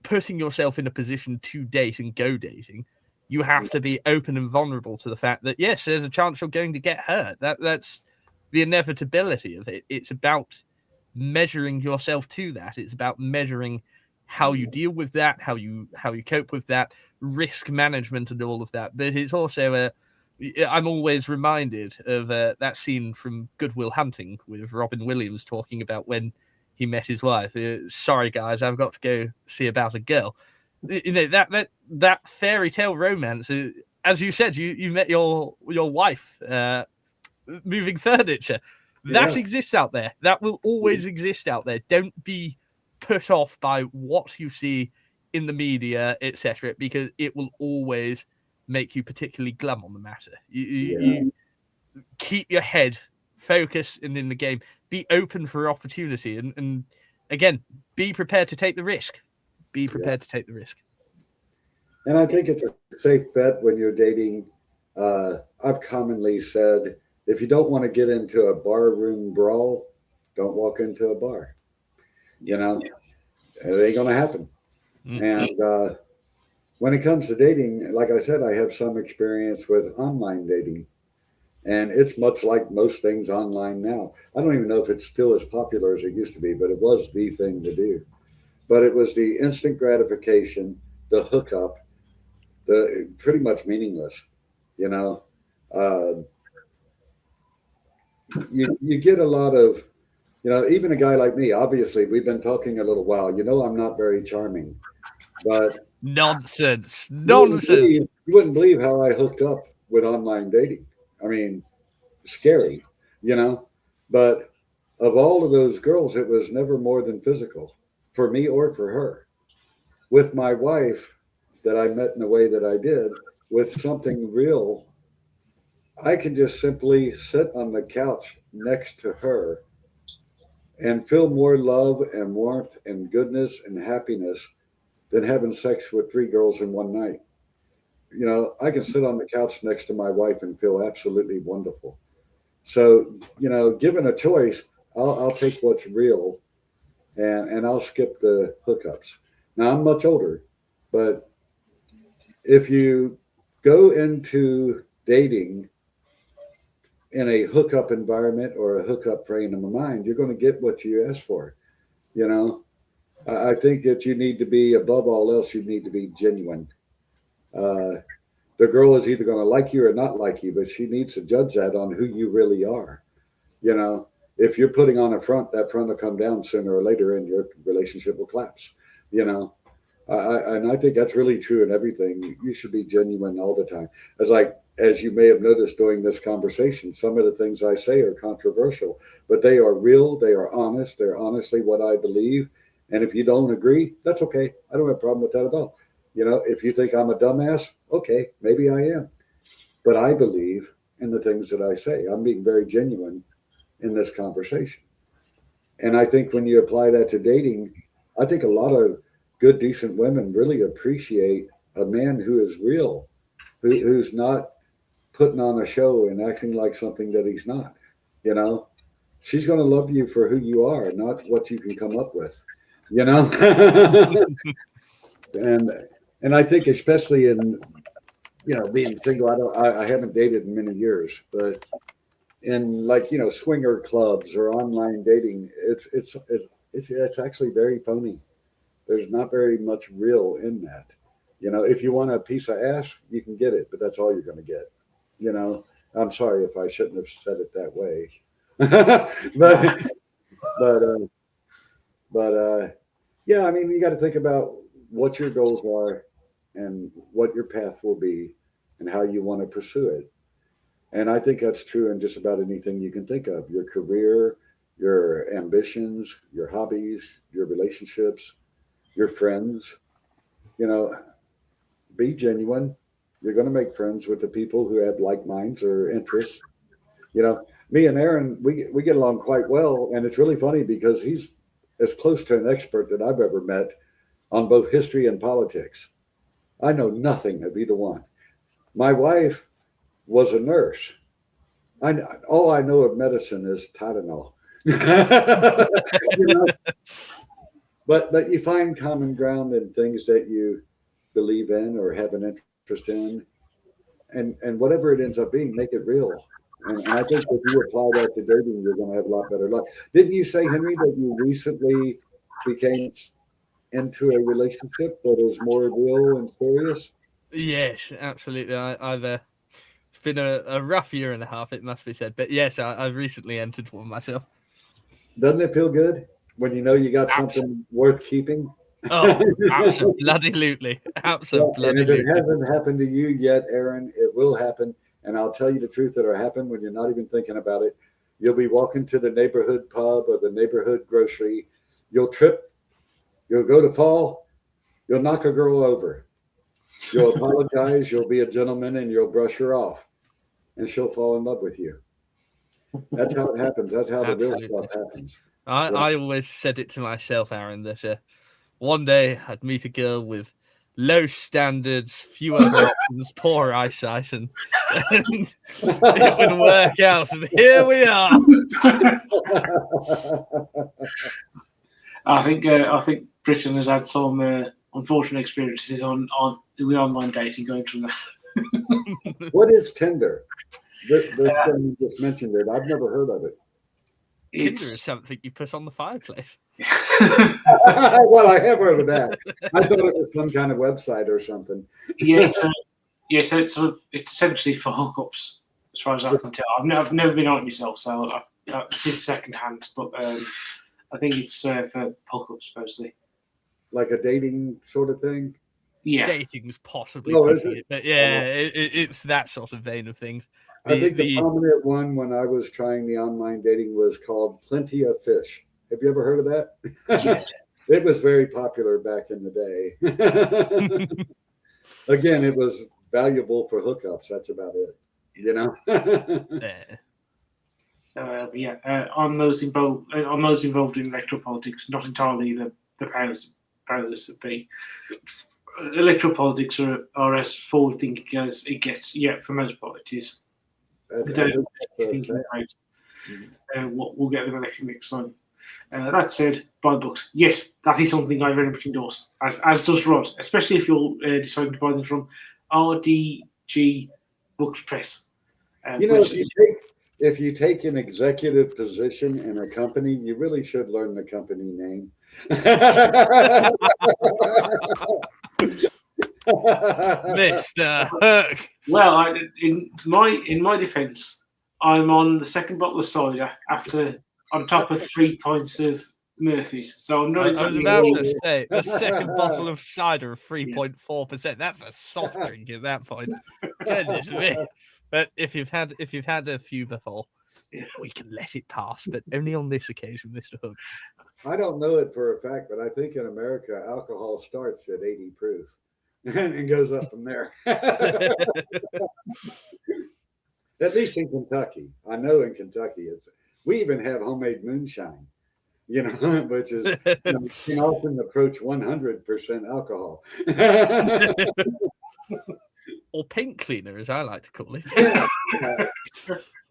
putting yourself in a position to date and go dating. You have to be open and vulnerable to the fact that, yes, there's a chance you're going to get hurt. That's the inevitability of it. It's about measuring yourself to that. It's about measuring how you deal with that, how you cope with that, risk management and all of that. But it's also I'm always reminded of that scene from Good Will Hunting with Robin Williams talking about when he met his wife. Sorry, guys, I've got to go see about a girl. You know, that fairy tale romance. As you said, you met your wife moving furniture. That exists out there. That will always exist out there. Don't be put off by what you see in the media, etc., because it will always make you particularly glum on the matter. You keep your head focused and in the game. Be open for opportunity, and again, be prepared to take the risk. Be prepared to take the risk. And I think it's a safe bet when you're dating. I've commonly said, if you don't want to get into a barroom brawl, don't walk into a bar. You know, it ain't going to happen. And when it comes to dating, like I said, I have some experience with online dating. And it's much like most things online now. I don't even know if it's still as popular as it used to be, but it was the thing to do. But it was the instant gratification, the hookup, the pretty much meaningless. You know, you get a lot of, you know, even a guy like me. Obviously, we've been talking a little while. You know, I'm not very charming, but nonsense. You wouldn't believe how I hooked up with online dating. I mean, scary, you know. But of all of those girls, it was never more than physical for me or for her. With my wife, that I met in the way that I did, with something real, I can just simply sit on the couch next to her and feel more love and warmth and goodness and happiness than having sex with three girls in one night. You know, I can sit on the couch next to my wife and feel absolutely wonderful. So, you know, given a choice, I'll take what's real, and I'll skip the hookups. Now, I'm much older, but if you go into dating in a hookup environment or a hookup frame of mind, you're going to get what you ask for. You know, I think that you need to be, above all else, you need to be genuine. Uh, the girl is either going to like you or not like you, but she needs to judge that on who you really are. You know, if you're putting on a front, that front will come down sooner or later, and your relationship will collapse. You know, and I think that's really true in everything. You should be genuine all the time. As you may have noticed during this conversation, some of the things I say are controversial, but they are real. They are honest. They're honestly what I believe. And if you don't agree, that's okay. I don't have a problem with that at all. You know, if you think I'm a dumbass, okay, maybe I am. But I believe in the things that I say. I'm being very genuine in this conversation. And I think when you apply that to dating, I think a lot of good, decent women really appreciate a man who is real, who's not putting on a show and acting like something that he's not. You know, she's going to love you for who you are, not what you can come up with. You know, and I think especially in being single, I haven't dated in many years, but in swinger clubs or online dating, it's actually very phony. There's not very much real in that. You know, if you want a piece of ass, you can get it, but that's all you're going to get. You know, I'm sorry if I shouldn't have said it that way, but yeah, I mean, you got to think about what your goals are and what your path will be and how you want to pursue it. And I think that's true in just about anything you can think of: your career, your ambitions, your hobbies, your relationships, your friends. You know, be genuine. You're going to make friends with the people who have like minds or interests. You know, me and Aaron, we get along quite well. And it's really funny because he's as close to an expert that I've ever met on both history and politics. I know nothing of either one. My wife was a nurse. All I know of medicine is Tylenol. You know? But you find common ground in things that you believe in or have an interest in, and whatever it ends up being, make it real. And I think if you apply that to dating, you're going to have a lot better luck. Didn't you say, Henry, that you recently became into a relationship that is more real and serious? Yes, absolutely. I've it's been a rough year and a half, it must be said. But yes, I've recently entered one myself. Doesn't it feel good when you know you got something worth keeping? Oh, absolutely. Absolutely. And if it hasn't happened to you yet, Aaron, it will happen. And I'll tell you the truth, that'll happen when you're not even thinking about it. You'll be walking to the neighborhood pub or the neighborhood grocery. You'll trip. You'll go to fall. You'll knock a girl over. You'll apologize. You'll be a gentleman and you'll brush her off. And she'll fall in love with you. That's how it happens. That's how the real stuff happens. I always said it to myself, Aaron, that one day I'd meet a girl with low standards, few other options, poor eyesight, and it would work out. And here we are. I think Britain has had some unfortunate experiences with online dating going through that. What is Tinder? You just mentioned it. I've never heard of it. Tinder is something you put on the fireplace. Well, I have heard of that. I thought it was some kind of website or something. So it's essentially for hookups, as far as I can tell. I've never been on it myself, so this is second hand. But I think it's for hookups mostly. Like a dating sort of thing. Yeah, dating was possibly pushing it, but yeah, it's that sort of vein of things. I think the prominent one when I was trying the online dating was called Plenty of Fish. Have you ever heard of that? Yes. It was very popular back in the day. Again, it was valuable for hookups. That's about it. You know. On those involved in electoral politics, not entirely the powers that be. Electoral politics are as forward thinking as it gets. Yeah, for most part, it is. Thinking about what will get them elected next time. That said, buy books. Yes, that is something I very much endorse, as does Rod, especially if you're deciding to buy them from RDG Books Press. If if you take an executive position in a company, you really should learn the company name. Mr. Hook. Well, in my defence, I'm on the second bottle of cider after on top of 3 pints of Murphy's. So I'm not I was exactly about to say the second bottle of cider of 3.4%. That's a soft drink at that point. Goodness me. But if you've had a few before, we can let it pass. But only on this occasion, Mr. Hook. I don't know it for a fact, but I think in America, alcohol starts at 80 proof and goes up from there. At least in Kentucky. I know in Kentucky, we even have homemade moonshine, which is can often approach 100% alcohol. Or paint cleaner, as I like to call it.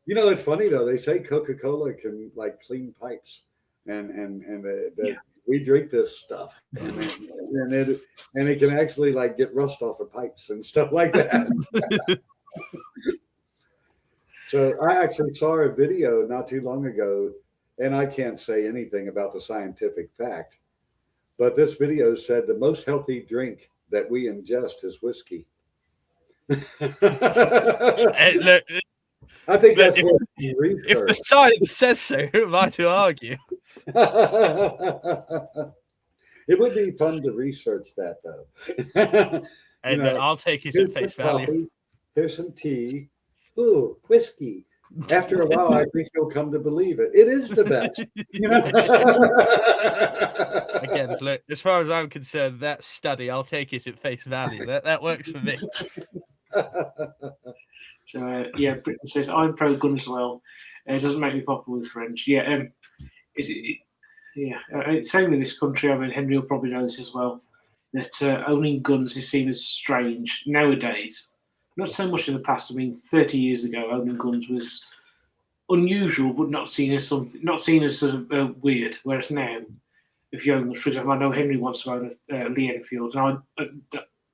It's funny though. They say Coca-Cola can clean pipes, and we drink this stuff, and it can actually get rust off of pipes and stuff like that. So I actually saw a video not too long ago, and I can't say anything about the scientific fact, but this video said the most healthy drink that we ingest is whiskey. Hey, look, I think that's if the science says so, who am I to argue? It would be fun to research that, though. And I'll take it at face value. Coffee, here's some tea. Ooh, whiskey. After a while, I think you'll come to believe it. It is the best. Again, look, as far as I'm concerned, that study, I'll take it at face value. That works for me. So Britain says I'm pro gun as well. It doesn't make me popular with French. It's same in this country. I mean, Henry will probably know this as well. That owning guns is seen as strange nowadays. Not so much in the past. I mean, 30 years ago, owning guns was unusual, but not seen as sort of weird. Whereas now, if you own, for example, I know Henry wants to own a Lee Enfield, and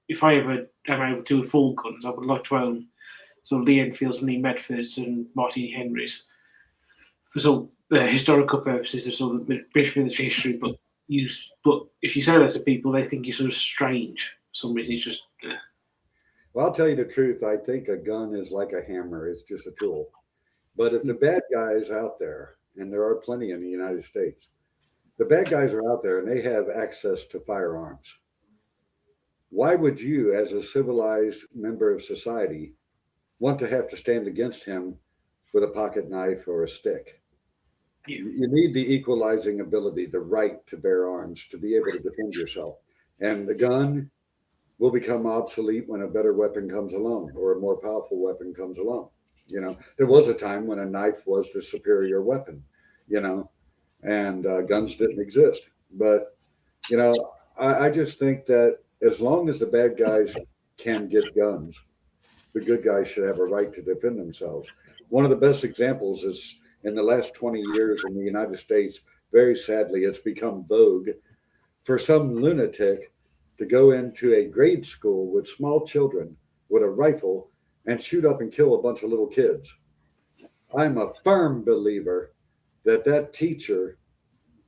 if I ever am able to afford guns, I would like to own sort of Lee Enfields and Lee Medfords and Martini Henrys for sort of historical purposes of sort of British military history. But if you say that to people, they think you're sort of strange for some reason. It's just. Well, I'll tell you the truth. I think a gun is like a hammer. It's just a tool. But if the bad guys out there, and there are plenty in the United States, the bad guys are out there and they have access to firearms. Why would you, as a civilized member of society, want to have to stand against him with a pocket knife or a stick? You need the equalizing ability, the right to bear arms, to be able to defend yourself. And the gun will become obsolete when a better weapon comes along or a more powerful weapon comes along. There was a time when a knife was the superior weapon, and guns didn't exist. But, I just think that as long as the bad guys can get guns, the good guys should have a right to defend themselves. One of the best examples is in the last 20 years in the United States, very sadly, it's become vogue for some lunatic to go into a grade school with small children with a rifle and shoot up and kill a bunch of little kids. I'm a firm believer that teacher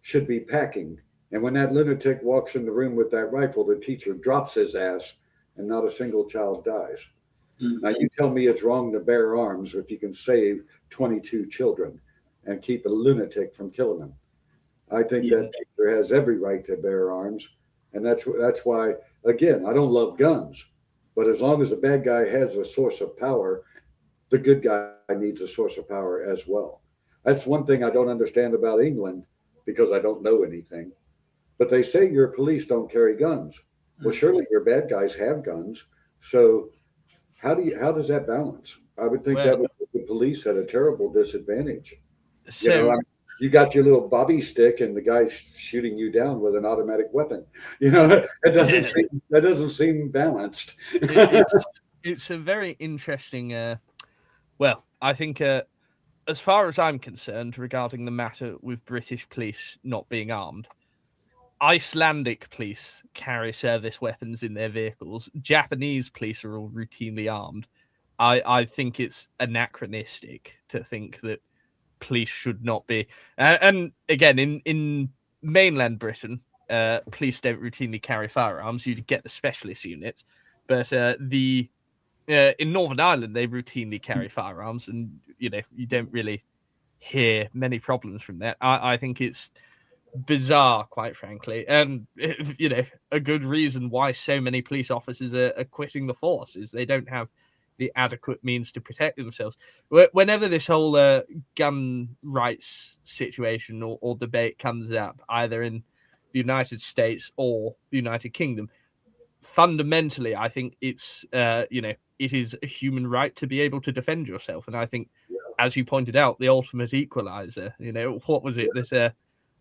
should be packing. And when that lunatic walks in the room with that rifle, the teacher drops his ass and not a single child dies. Mm-hmm. Now, you tell me it's wrong to bear arms if you can save 22 children and keep a lunatic from killing them. I think that teacher has every right to bear arms. And that's why, again, I don't love guns. But as long as the bad guy has a source of power, the good guy needs a source of power as well. That's one thing I don't understand about England, because I don't know anything. But they say your police don't carry guns. Well, surely your bad guys have guns. So how does that balance? I would think that would put the police at a terrible disadvantage. So you got your little bobby stick and the guy's shooting you down with an automatic weapon. That doesn't seem balanced. It's a very interesting. I think as far as I'm concerned, regarding the matter with British police not being armed, Icelandic police carry service weapons in their vehicles. Japanese police are all routinely armed. I think it's anachronistic to think that police should not be. And again, in mainland Britain, police don't routinely carry firearms. You get the specialist units, but in Northern Ireland they routinely carry firearms, and you don't really hear many problems from that. I think it's bizarre, quite frankly, and a good reason why so many police officers are quitting the force is they don't have the adequate means to protect themselves. Whenever this whole gun rights situation or debate comes up, either in the United States or the United Kingdom, fundamentally, I think it's it is a human right to be able to defend yourself, and I think, as you pointed out, the ultimate equalizer. What was it that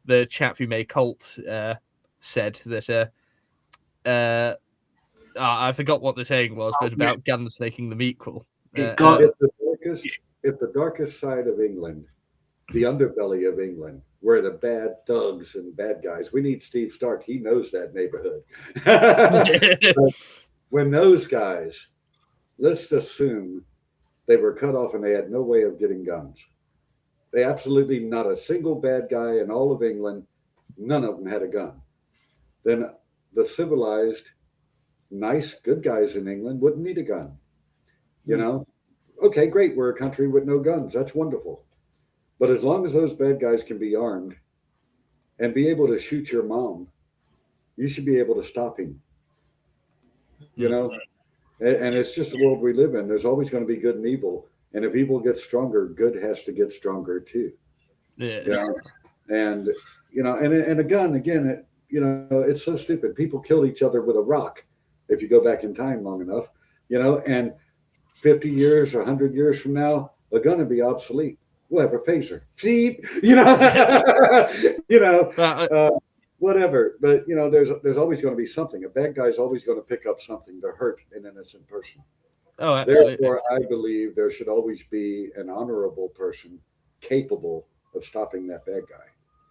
the chap who made Colt said that I forgot what the saying was, but about guns making them equal. If the darkest side of England, the underbelly of England, where the bad thugs and bad guys, we need Steve Stark. He knows that neighborhood. When those guys, let's assume they were cut off and they had no way of getting guns. They absolutely not a single bad guy in all of England. None of them had a gun. Then the civilized, nice, good guys in England wouldn't need a gun. Okay, great. We're a country with no guns. That's wonderful. But as long as those bad guys can be armed and be able to shoot your mom, you should be able to stop him. And it's just the world we live in. There's always going to be good and evil. And if evil gets stronger, good has to get stronger too. Yeah. And a gun, again, it's so stupid. People kill each other with a rock if you go back in time long enough, and 50 years or 100 years from now, a gun will be obsolete. We'll have a phaser. See, whatever. But there's always going to be something. A bad guy's always going to pick up something to hurt an innocent person. Oh, absolutely. Therefore, I believe there should always be an honorable person capable of stopping that bad guy.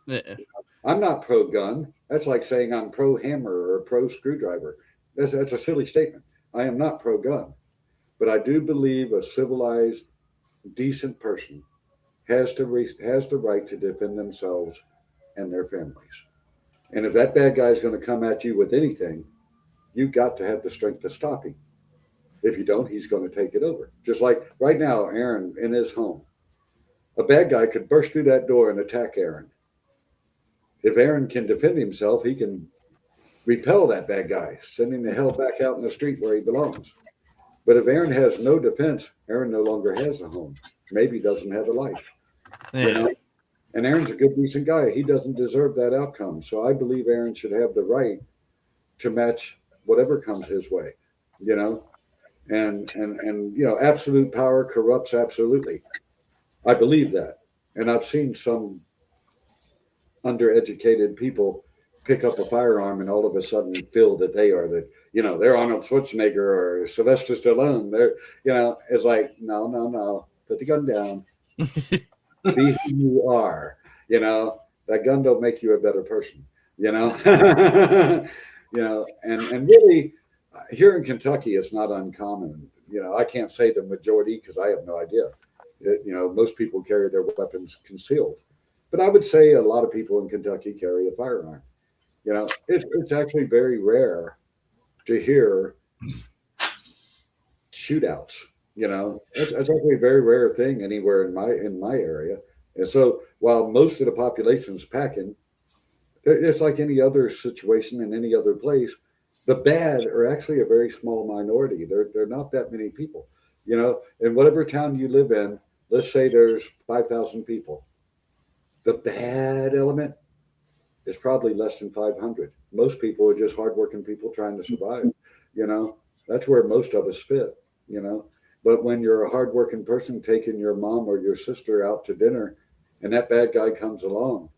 Yeah. I'm not pro-gun. That's like saying I'm pro-hammer or pro-screwdriver. That's a silly statement. I am not pro-gun. But I do believe a civilized, decent person has the right to defend themselves and their families. And if that bad guy is going to come at you with anything, you've got to have the strength to stop him. If you don't, he's going to take it over. Just like right now, Aaron in his home. A bad guy could burst through that door and attack Aaron. If Aaron can defend himself, he can repel that bad guy, send him the hell back out in the street where he belongs. But if Aaron has no defense, Aaron no longer has a home. Maybe doesn't have a life. Yeah. And Aaron's a good, decent guy. He doesn't deserve that outcome. So I believe Aaron should have the right to match whatever comes his way, And absolute power corrupts absolutely. I believe that. And I've seen some undereducated people pick up a firearm and all of a sudden feel that they are they're Arnold Schwarzenegger or Sylvester Stallone. It's like, no. Put the gun down. Be who you are. That gun don't make you a better person. And really here in Kentucky, it's not uncommon. I can't say the majority because I have no idea. Most people carry their weapons concealed, but I would say a lot of people in Kentucky carry a firearm. It's actually very rare to hear shootouts. That's actually a very rare thing anywhere in my area. And so while most of the population's packing, it's like any other situation in any other place. The bad are actually a very small minority. They're not that many people. In whatever town you live in, let's say there's 5,000 people. The bad element is probably less than 500. Most people are just hardworking people trying to survive. That's where most of us fit. But when you're a hardworking person taking your mom or your sister out to dinner, and that bad guy comes along,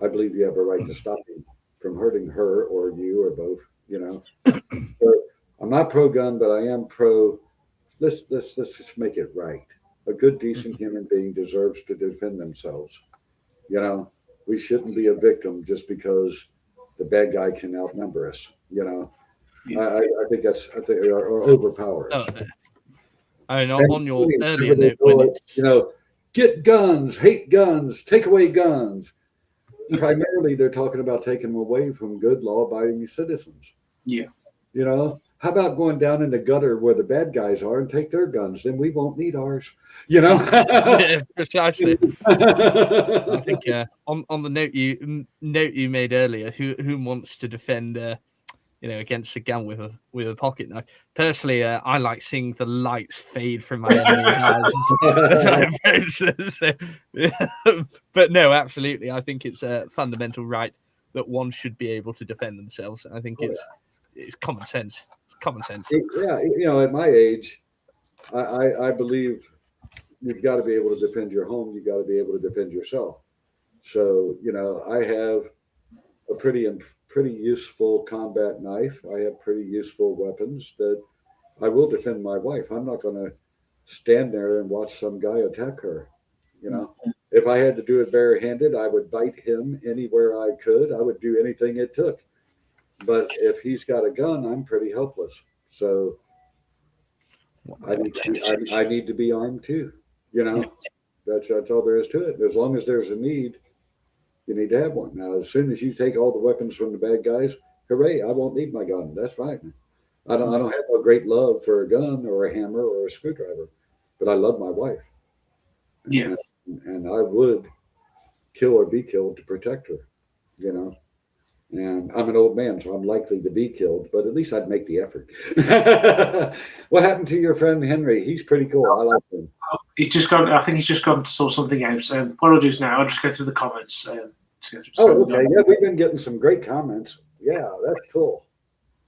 I believe you have a right to stop him from hurting her or you or both. So I'm not pro-gun, but I am pro. Let's just make it right. A good, decent human being deserves to defend themselves. We shouldn't be a victim just because the bad guy can outnumber us. I think or overpower us. I know And on your whenever earlier they note, go, get guns, hate guns, take away guns. Primarily, they're talking about taking them away from good, law-abiding citizens. Yeah. How about going down in the gutter where the bad guys are and take their guns? Then we won't need ours. yeah, precisely. I think on the note you made earlier, who wants to defend against a gun with a pocket knife? Personally, I like seeing the lights fade from my enemy's eyes as I approach them. So, but no, absolutely, I think it's a fundamental right that one should be able to defend themselves. I think it's common sense. It's common sense. Yeah, at my age, I believe you've got to be able to defend your home. You've got to be able to defend yourself. So, I have a pretty useful combat knife. I have pretty useful weapons that I will defend my wife. I'm not going to stand there and watch some guy attack her. If I had to do it barehanded, I would bite him anywhere I could. I would do anything it took. But if he's got a gun, I'm pretty helpless. So I need to be armed too. That's all there is to it. As long as there's a need, you need to have one. Now, as soon as you take all the weapons from the bad guys, hooray! I won't need my gun. That's fine. I don't have a great love for a gun or a hammer or a screwdriver, but I love my wife. Yeah. And I would kill or be killed to protect her. And I'm an old man, so I'm likely to be killed, but at least I'd make the effort. What happened to your friend Henry? He's pretty cool. I like him. I think he's just gone to sort something out. What I'll do is now I'll just go through the comments. Okay. Yeah, we've been getting some great comments. Yeah, that's cool.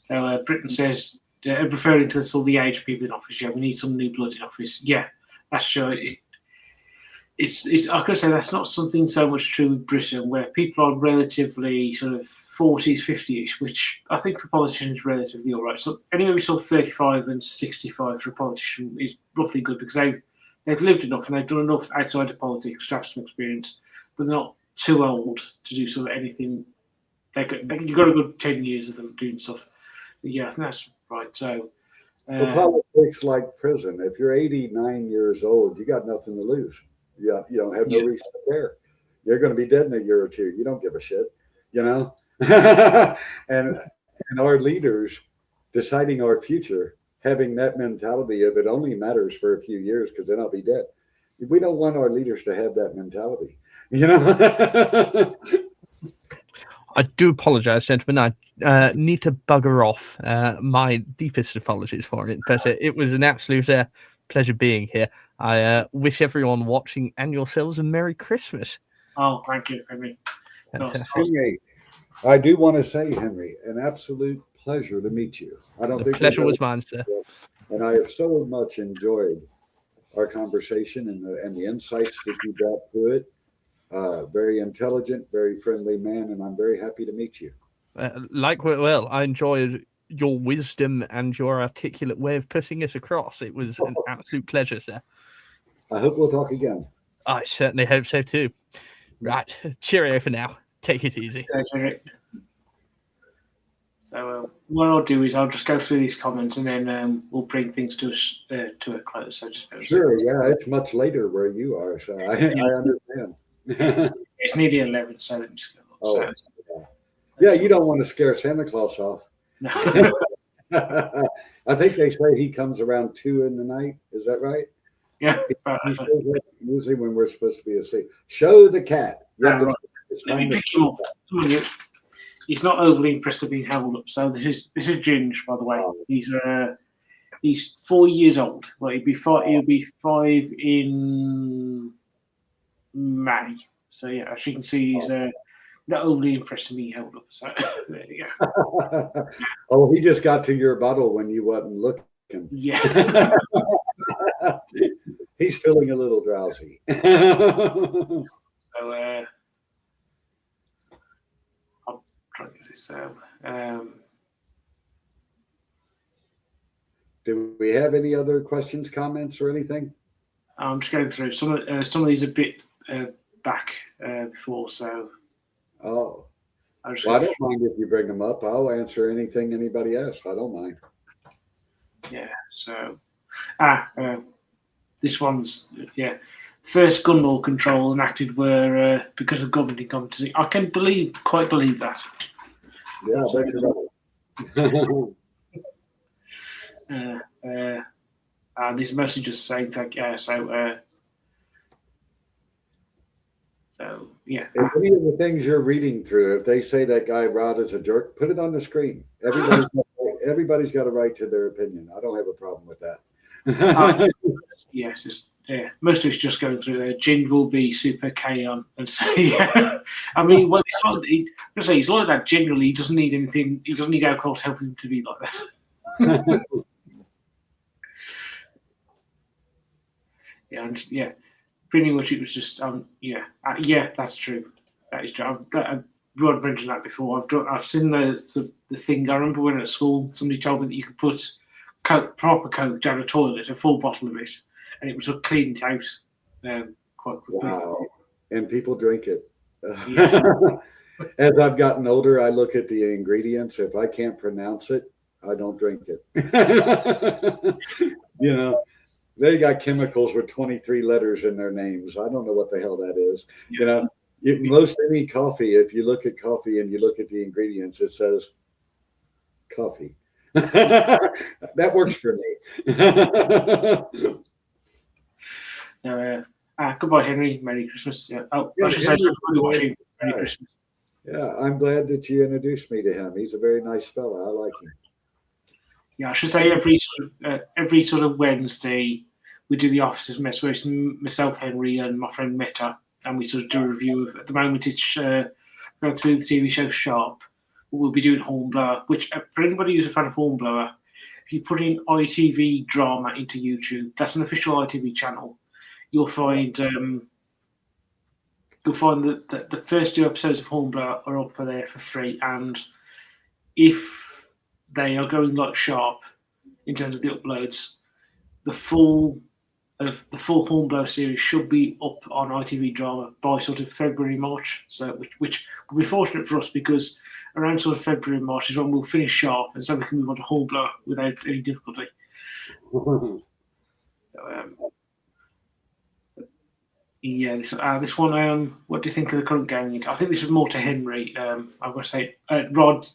So Britain says, referring to the age of people in office, we need some new blood in office. Yeah, that's true. It's I could say that's not something so much true with Britain, where people are relatively sort of 40s, 50ish, which I think for politicians is relatively all right. So anyway, we saw 35 and 65 for a politician is roughly good because they've lived enough and they've done enough outside of politics to have some experience, but they're not too old to do sort of anything. You've got a good 10 years of them doing stuff. But yeah, I think that's right. So politics like prison. If you're 89 years old, you got nothing to lose. You don't have no reason to care. You're going to be dead in a year or two. You don't give a shit, and our leaders deciding our future, having that mentality of it only matters for a few years because then I'll be dead. We don't want our leaders to have that mentality, I do apologize, gentlemen. I need to bugger off. My deepest apologies for it, but it was an absolute pleasure being here. I wish everyone watching and yourselves a Merry Christmas. Oh, thank you, Henry. Henry, I do want to say, Henry, an absolute pleasure to meet you. The pleasure was mine, sir. And I have so much enjoyed our conversation and the insights that you brought to it. Very intelligent, very friendly man, and I'm very happy to meet you. I enjoyed your wisdom and your articulate way of putting it across. It was an absolute pleasure, sir. I hope we'll talk again. I certainly hope so too. Right, cheerio for now. Take it easy. So what I'll do is I'll just go through these comments and then we'll bring things to a close. So sure, yeah, it's much later where you are, so I understand. It's nearly 11, so let's go. Yeah, you don't want to scare Santa Claus off. No. I think they say he comes around 2 in the night. Is that right? Yeah. Usually when we're supposed to be asleep. Show the cat. Yeah, right. He's not overly impressed with being held up. So this is Ginge, by the way. He's 4 years old. Well, he'll be 5 in May. So yeah, as you can see, he's not overly impressed with being held up. So there you go. Oh, he just got to your bottle when you wasn't looking. Yeah. He's feeling a little drowsy. So I'll try to get this out. Do we have any other questions, comments, or anything? I'm just going through some of these a bit back before, so. Oh, I don't mind if you bring them up. I'll answer anything anybody asks. I don't mind. Yeah. So This one's first gun law control enacted were because of government incompetency. I can quite believe that. Yeah, I bet you're right. And these are mostly just saying thank you. So yeah. If any of the things you're reading through, if they say that guy Rod is a jerk, put it on the screen. Everybody's got a right to their opinion. I don't have a problem with that. Yes, most of it's just going through there. Jin will be super K-on, and so yeah. I mean, well, he's like that generally. He doesn't need anything. He doesn't need alcohol to help him to be like that. Pretty much it was just that's true. That is true. I've mentioned that before. I've seen the thing. I remember when at school somebody told me that you could put proper Coke down a toilet, a full bottle of it, and it was cleaned out quite quickly. Wow! And people drink it. Yeah. As I've gotten older, I look at the ingredients. If I can't pronounce it, I don't drink it. They got chemicals with 23 letters in their names. I don't know what the hell that is. Yeah. Most any coffee, if you look at coffee and you look at the ingredients, it says coffee. That works for me. Goodbye, Henry. Merry Christmas. Yeah. I should say Merry Christmas. Yeah, I'm glad that you introduced me to him. He's a very nice fellow. I like him. Yeah, I should say every sort of Wednesday we do the Officers Mess, where it's myself, Henry, and my friend Meta, and we sort of do a review of. At the moment, it's go through the TV show Sharp. We'll be doing Hornblower, which for anybody who's a fan of Hornblower, if you put in ITV drama into YouTube, that's an official ITV channel. You'll find that the first 2 episodes of Hornblower are up there for free, and if they are going like Sharp in terms of the uploads, the full Hornblower series should be up on ITV drama by sort of February, March. So which will be fortunate for us, because around sort of February and March is when we'll finish Sharp, and so we can move on to Hornblower without any difficulty. This one. What do you think of the current gaming? I think this is more to Henry. I'm going to say Rod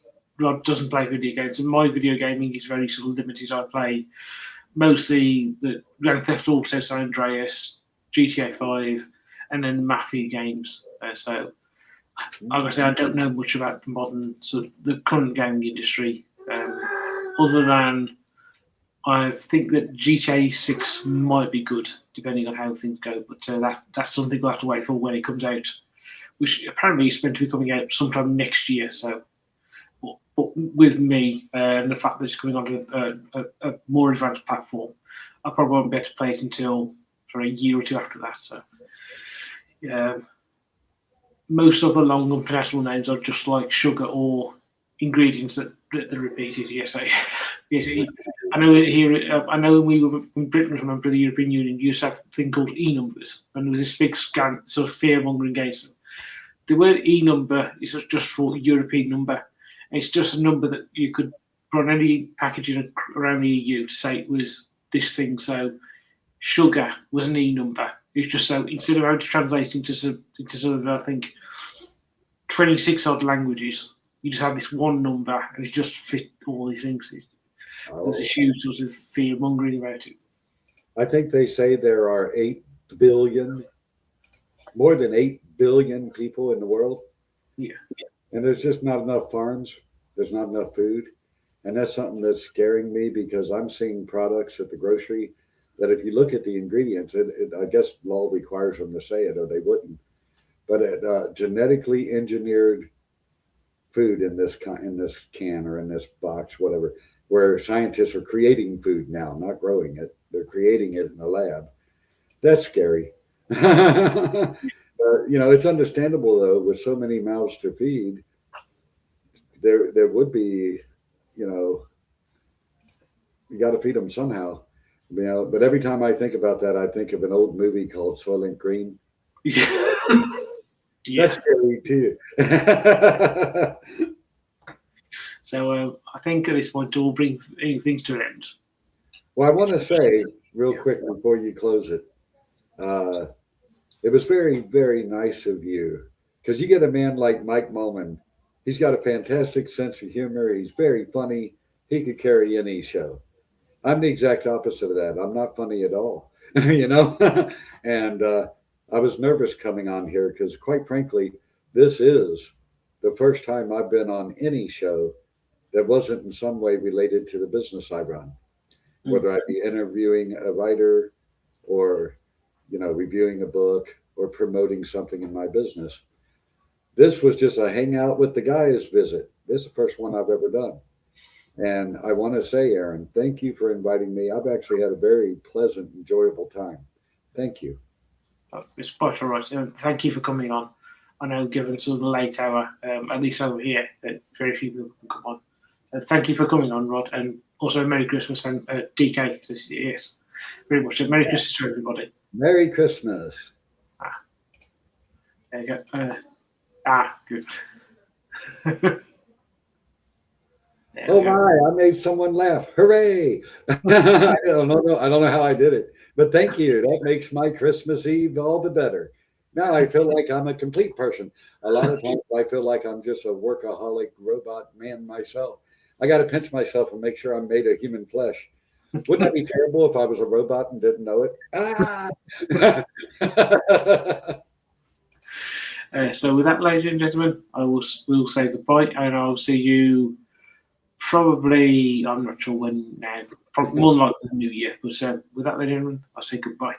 doesn't play video games, and my video gaming is very sort of limited. I play mostly the Grand Theft Auto, San Andreas, GTA 5, and then the Mafia games. So I'm going to say I don't know much about the modern the current gaming industry, other than I think that GTA 6 might be good, depending on how things go. But that's something we'll have to wait for when it comes out, which apparently is meant to be coming out sometime next year. So, but with me and the fact that it's coming onto a more advanced platform, I probably won't be able to play it until for a year or 2 after that. So, most of the long unpronounceable names are just like sugar or ingredients that are repeated. Yes, I know here. I know when we were in Britain, remember the European Union used to have a thing called e-numbers, and there was this big sort of fear-mongering against them. The word e-number is just for European number. It's just a number that you could put on any packaging around the EU to say it was this thing. So sugar was an e-number. It's just so instead of having to translate into sort of I think 26 odd languages, you just have this one number, and it just fit all these things. There's a huge sort of fear mongering about it. I think they say there are 8 billion, more than 8 billion people in the world. Yeah. And there's just not enough farms. There's not enough food. And that's something that's scaring me, because I'm seeing products at the grocery that if you look at the ingredients, I guess law requires them to say it or they wouldn't. But genetically engineered food in this can or in this box, whatever, where scientists are creating food now, not growing it. They're creating it in the lab. That's scary. It's understandable, though, with so many mouths to feed, there would be, you got to feed them somehow. But every time I think about that, I think of an old movie called Soylent Green. Yeah. That's scary too. So I think at this point we'll bring things to an end. Well, I want to say real quick before you close it, it was very, very nice of you because you get a man like Mike Mullen. He's got a fantastic sense of humor. He's very funny. He could carry any show. I'm the exact opposite of that. I'm not funny at all, you know? And I was nervous coming on here because, quite frankly, this is the first time I've been on any show that wasn't in some way related to the business I run, whether I be interviewing a writer or, reviewing a book or promoting something in my business. This was just a hangout with the guys visit. This is the first one I've ever done. And I want to say, Aaron, thank you for inviting me. I've actually had a very pleasant, enjoyable time. Thank you. It's quite all right. Thank you for coming on. I know, given sort of the late hour, at least over here, that very few people can come on. Thank you for coming on, Rod, and also Merry Christmas and DK. Yes, very much. Merry Christmas to everybody. Merry Christmas. There you go. Good. Oh my! I made someone laugh! Hooray! I don't know how I did it, but thank you. That makes my Christmas Eve all the better. Now I feel like I'm a complete person. A lot of times I feel like I'm just a workaholic robot man myself. I got to pinch myself and make sure I'm made of human flesh. Wouldn't that be terrible if I was a robot and didn't know it? So with that, ladies and gentlemen, we'll say goodbye, and I'll see you probably, I'm not sure when now, probably more than likely the new year. But with that, ladies and gentlemen, I'll say goodbye.